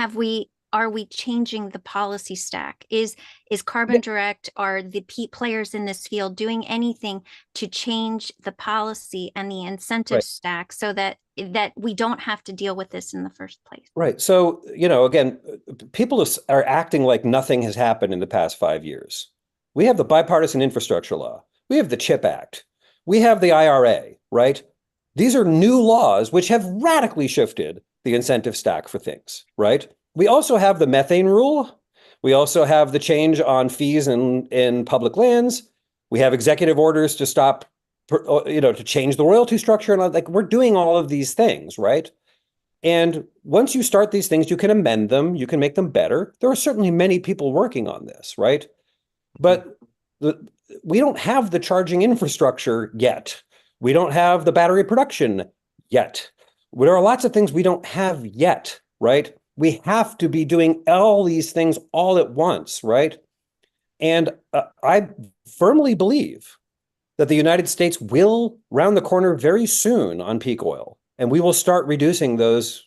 C: are we changing the policy stack? Is Carbon Direct, are the players in this field doing anything to change the policy and the incentive stack so that we don't have to deal with this in the first place?
B: Right. So, again, people are acting like nothing has happened in the past 5 years. We have the bipartisan infrastructure law. We have the CHIP Act. We have the IRA, right? These are new laws which have radically shifted the incentive stack for things, right? We also have the methane rule. We also have the change on fees in public lands. We have executive orders to stop, to change the royalty structure. And like we're doing all of these things, right? And once you start these things, you can amend them. You can make them better. There are certainly many people working on this, right? But we don't have the charging infrastructure yet. We don't have the battery production yet. There are lots of things we don't have yet, right? We have to be doing all these things all at once, right? And I firmly believe that the United States will round the corner very soon on peak oil, and we will start reducing those,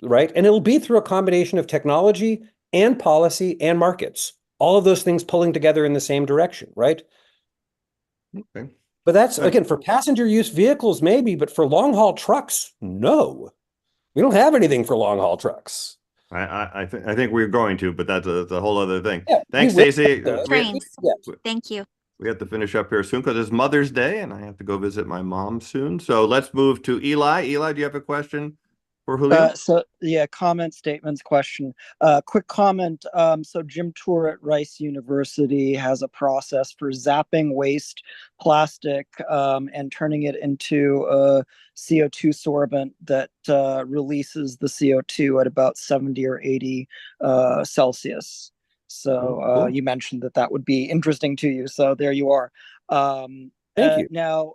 B: right? And it'll be through a combination of technology and policy and markets, all of those things pulling together in the same direction, right?
A: Okay.
B: But that's, again, for passenger use vehicles, maybe, but for long haul trucks, no. We don't have anything for long haul trucks.
A: I think we're going to, but that's a whole other thing.
B: Yeah,
A: thanks, Stacey.
C: Trains. Thank you.
A: We have to finish up here soon because it's Mother's Day and I have to go visit my mom soon. So let's move to Eli. Eli, do you have a question for Julio?
D: So yeah, comment, statements, question. Quick comment. So Jim Tour at Rice University has a process for zapping waste plastic and turning it into a CO2 sorbent that releases the CO2 at about 70 or 80 Celsius. So
A: Cool.
D: you mentioned that that would be interesting to you. So there you are.
B: Thank you.
D: Now,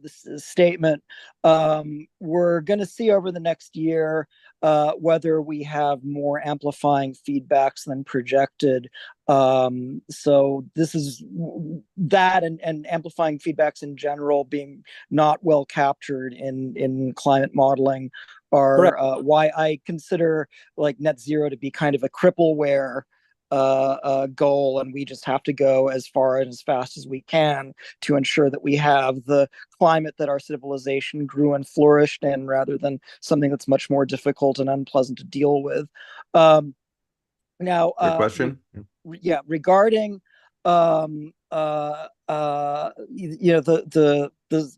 D: this statement, we're going to see over the next year whether we have more amplifying feedbacks than projected. So this is that, and amplifying feedbacks in general being not well captured in climate modeling are why I consider like net zero to be kind of a crippleware goal, and we just have to go as far and as fast as we can to ensure that we have the climate that our civilization grew and flourished in, rather than something that's much more difficult and unpleasant to deal with. Now,
A: Good question.
D: yeah, regarding the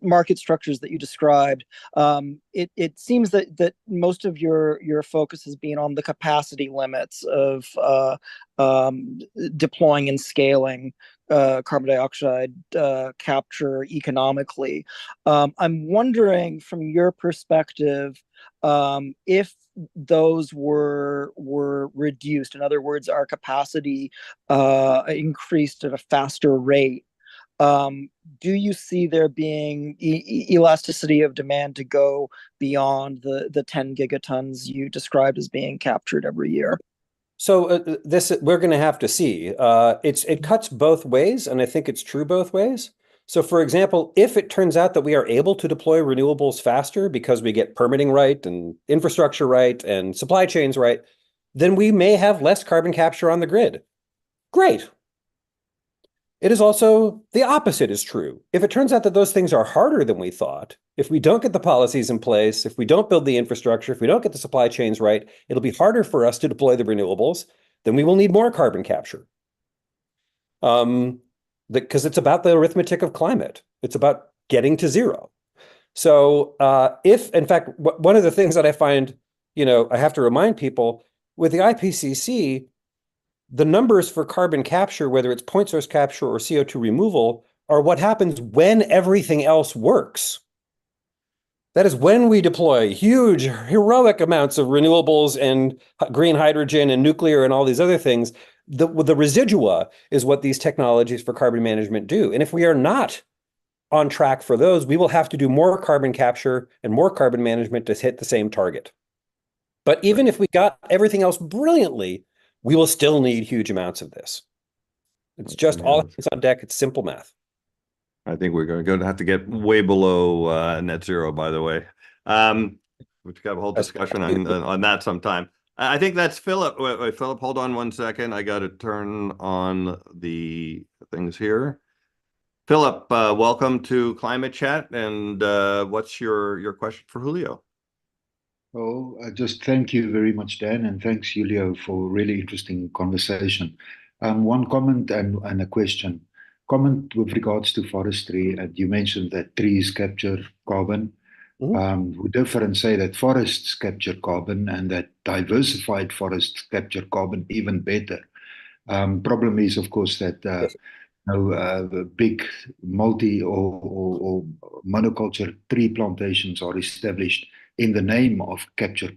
D: market structures that you described, it seems that most of your focus has been on the capacity limits of deploying and scaling carbon dioxide capture economically. I'm wondering, from your perspective, if those were reduced. In other words, our capacity increased at a faster rate. Do you see there being elasticity of demand to go beyond the 10 gigatons you described as being captured every year?
B: So this we're going to have to see. It cuts both ways, and I think it's true both ways. So, for example, if it turns out that we are able to deploy renewables faster because we get permitting right and infrastructure right and supply chains right, then we may have less carbon capture on the grid. Great. It is also the opposite is true. If it turns out that those things are harder than we thought, if we don't get the policies in place, if we don't build the infrastructure, if we don't get the supply chains right, it'll be harder for us to deploy the renewables. Then we will need more carbon capture. Because it's about the arithmetic of climate. It's about getting to zero. So if, in fact, one of the things that I find, I have to remind people, with the IPCC, the numbers for carbon capture, whether it's point source capture or CO2 removal, are what happens when everything else works. That is when we deploy huge, heroic amounts of renewables and green hydrogen and nuclear and all these other things. The residua is what these technologies for carbon management do. And if we are not on track for those, we will have to do more carbon capture and more carbon management to hit the same target. But even if we got everything else brilliantly, we will still need huge amounts of this. It's just all hands on deck. It's simple math.
A: I think we're going to have to get way below net zero, by the way. We've got a whole discussion on that sometime. I think that's Philip. Wait, Philip, hold on one second. I got to turn on the things here. Philip, welcome to Climate Chat. And what's your question for Julio?
E: Oh, I just thank you very much, Dan, and thanks, Julio, for a really interesting conversation. One comment and a question. Comment with regards to forestry. You mentioned that trees capture carbon. We differ and say that forests capture carbon and that diversified forests capture carbon even better. Problem is, of course, that big multi or monoculture tree plantations are established in the name of capturing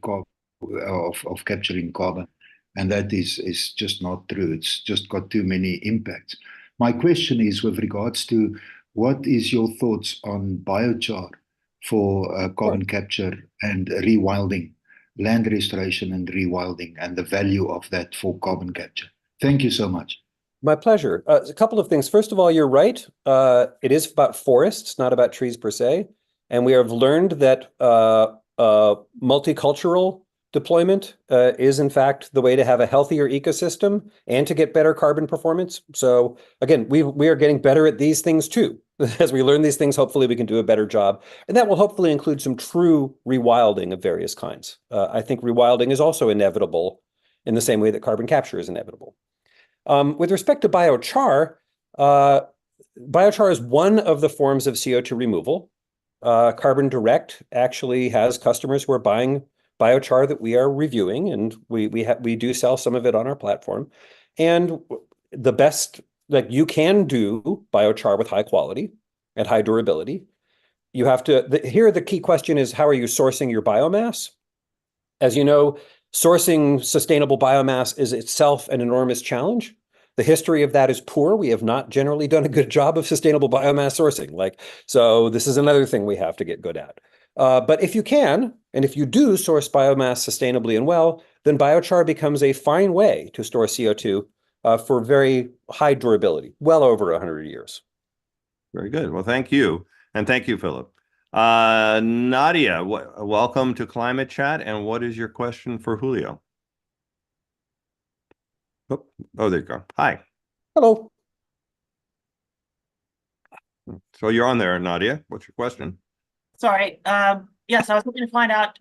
E: carbon, and that is just not true. It's just got too many impacts. My question is with regards to what is your thoughts on biochar for carbon capture and rewilding, land restoration and rewilding, and the value of that for carbon capture? Thank you so much.
B: My pleasure. A couple of things. First of all, you're right. It is about forests, not about trees per se. And we have learned that multicultural deployment is, in fact, the way to have a healthier ecosystem and to get better carbon performance. So again, we are getting better at these things too. As we learn these things, hopefully we can do a better job. And that will hopefully include some true rewilding of various kinds. I think rewilding is also inevitable in the same way that carbon capture is inevitable. With respect to biochar, biochar is one of the forms of CO2 removal. Carbon Direct actually has customers who are buying biochar that we are reviewing, and we do sell some of it on our platform. And the best, like, you can do biochar with high quality and high durability. You have to, here the key question is, how are you sourcing your biomass? As you know, sourcing sustainable biomass is itself an enormous challenge. The history of that is poor. We have not generally done a good job of sustainable biomass sourcing. So this is another thing we have to get good at. But if you can, and if you do source biomass sustainably and well, then biochar becomes a fine way to store CO2 for very high durability, well over 100 years.
A: Very good. Well, thank you. And thank you, Philip. Nadia, welcome to Climate Chat. And what is your question for Julio? Oh, there you go. Hi.
B: Hello.
A: So you're on there, Nadia. What's your question?
F: Sorry. Yes, I was looking to find out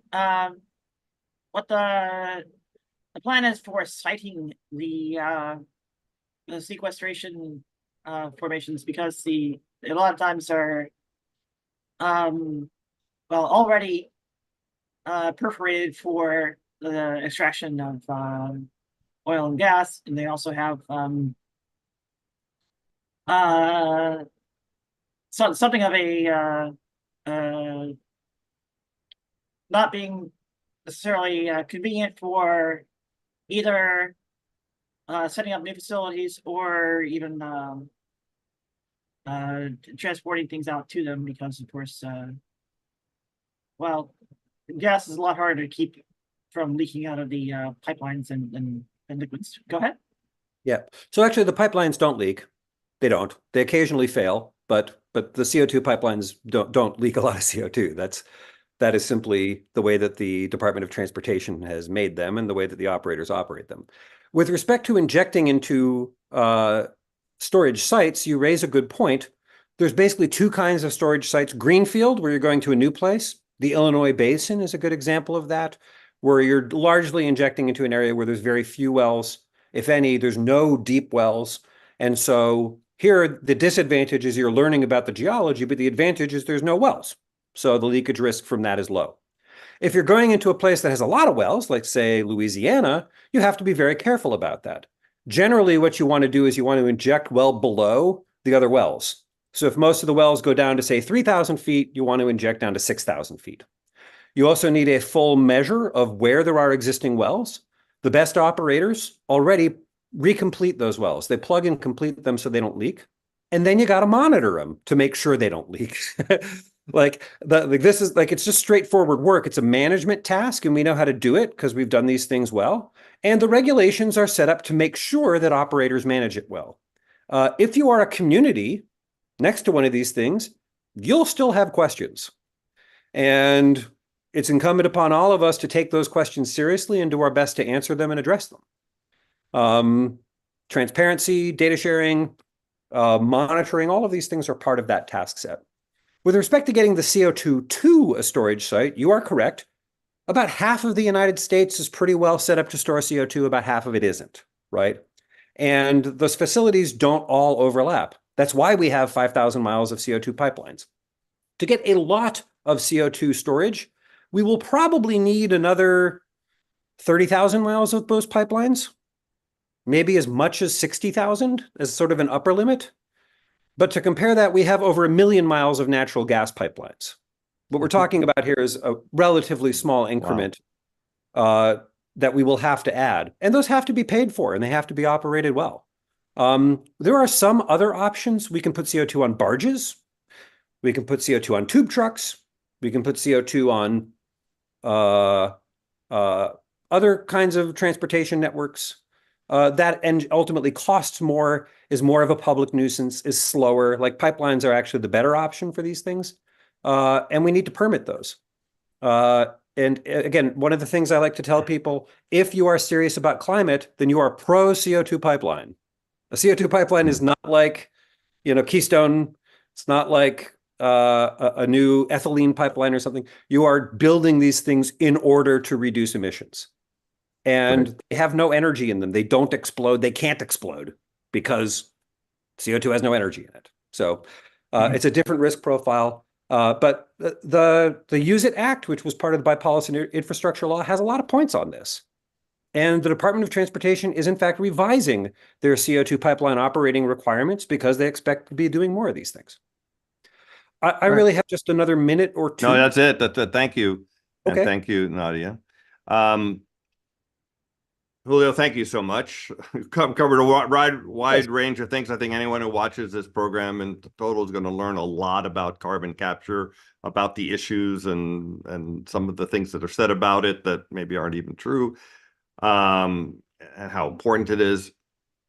F: what the plan is for siting the sequestration formations, because a lot of times are already perforated for the extraction of oil and gas, and they also have something of a not being necessarily convenient for either setting up new facilities or even transporting things out to them, because of course, gas is a lot harder to keep from leaking out of the pipelines and liquids. Go ahead.
B: Yeah. So actually the pipelines don't leak. They don't. They occasionally fail, but the CO2 pipelines don't leak a lot of CO2. That is simply the way that the Department of Transportation has made them and the way that the operators operate them. With respect to injecting into storage sites, you raise a good point. There's basically two kinds of storage sites. Greenfield, where you're going to a new place. The Illinois Basin is a good example of that, where you're largely injecting into an area where there's very few wells. If any, there's no deep wells. And so here, the disadvantage is you're learning about the geology, but the advantage is there's no wells. So the leakage risk from that is low. If you're going into a place that has a lot of wells, like say Louisiana, you have to be very careful about that. Generally, what you want to do is you want to inject well below the other wells. So if most of the wells go down to say 3,000 feet, you want to inject down to 6,000 feet. You also need a full measure of where there are existing wells. The best operators already recomplete those wells. They plug and complete them so they don't leak. And then you got to monitor them to make sure they don't leak. It's just straightforward work. It's a management task, and we know how to do it because we've done these things well. And the regulations are set up to make sure that operators manage it well. If you are a community next to one of these things, you'll still have questions. And it's incumbent upon all of us to take those questions seriously and do our best to answer them and address them. Transparency, data sharing, monitoring, all of these things are part of that task set. With respect to getting the CO2 to a storage site, you are correct. About half of the United States is pretty well set up to store CO2. About half of it isn't, right? And those facilities don't all overlap. That's why we have 5,000 miles of CO2 pipelines. To get a lot of CO2 storage, we will probably need another 30,000 miles of those pipelines, maybe as much as 60,000 as sort of an upper limit. But to compare that, we have over 1 million miles of natural gas pipelines. What we're talking about here is a relatively small increment that we will have to add. And those have to be paid for, and they have to be operated well. There are some other options. We can put CO2 on barges. We can put CO2 on tube trucks. We can put CO2 on other kinds of transportation networks. That and ultimately costs more, is more of a public nuisance, is slower. Like pipelines are actually the better option for these things. And we need to permit those. And again, one of the things I like to tell people, if you are serious about climate, then you are pro CO2 pipeline. A CO2 pipeline is not like, Keystone. It's not like a new ethylene pipeline or something. You are building these things in order to reduce emissions. And they have no energy in them. They don't explode. They can't explode because CO2 has no energy in it. So it's a different risk profile. But the Use It Act, which was part of the bipartisan infrastructure law, has a lot of points on this. And the Department of Transportation is in fact revising their CO2 pipeline operating requirements because they expect to be doing more of these things. I really have just another minute or two.
A: No, that's it. Thank you.
B: Okay.
A: And thank you, Nadia. Julio, thank you so much. We've covered a wide range of things. I think anyone who watches this program in total is going to learn a lot about carbon capture, about the issues and some of the things that are said about it that maybe aren't even true, and how important it is.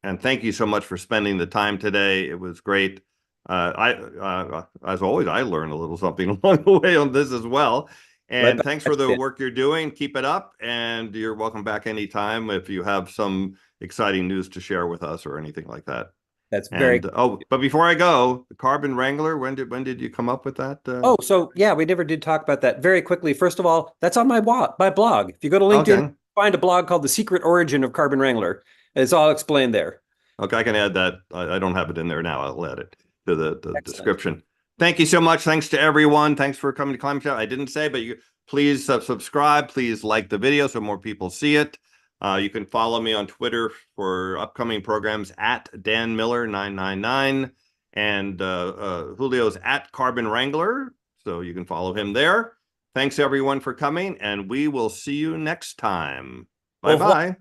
A: And thank you so much for spending the time today. It was great. As always, I learned a little something along the way on this as well. And thanks for the work you're doing. Keep it up. And you're welcome back anytime if you have some exciting news to share with us or anything like that.
B: That's very
A: but before I go, the Carbon Wrangler, when did you come up with that?
B: So yeah, we never did talk about that. Very quickly, first of all, that's on my blog. If you go to LinkedIn, find a blog called The Secret Origin of Carbon Wrangler. It's all explained there.
A: Okay, I can add that. I don't have it in there now. I'll add it to the description. Thank you so much. Thanks to everyone. Thanks for coming to Climate Chat. I didn't say, but please subscribe. Please like the video so more people see it. You can follow me on Twitter for upcoming programs at Dan Miller 999, and Julio's at Carbon Wrangler, so you can follow him there. Thanks everyone for coming, and we will see you next time. Bye-bye.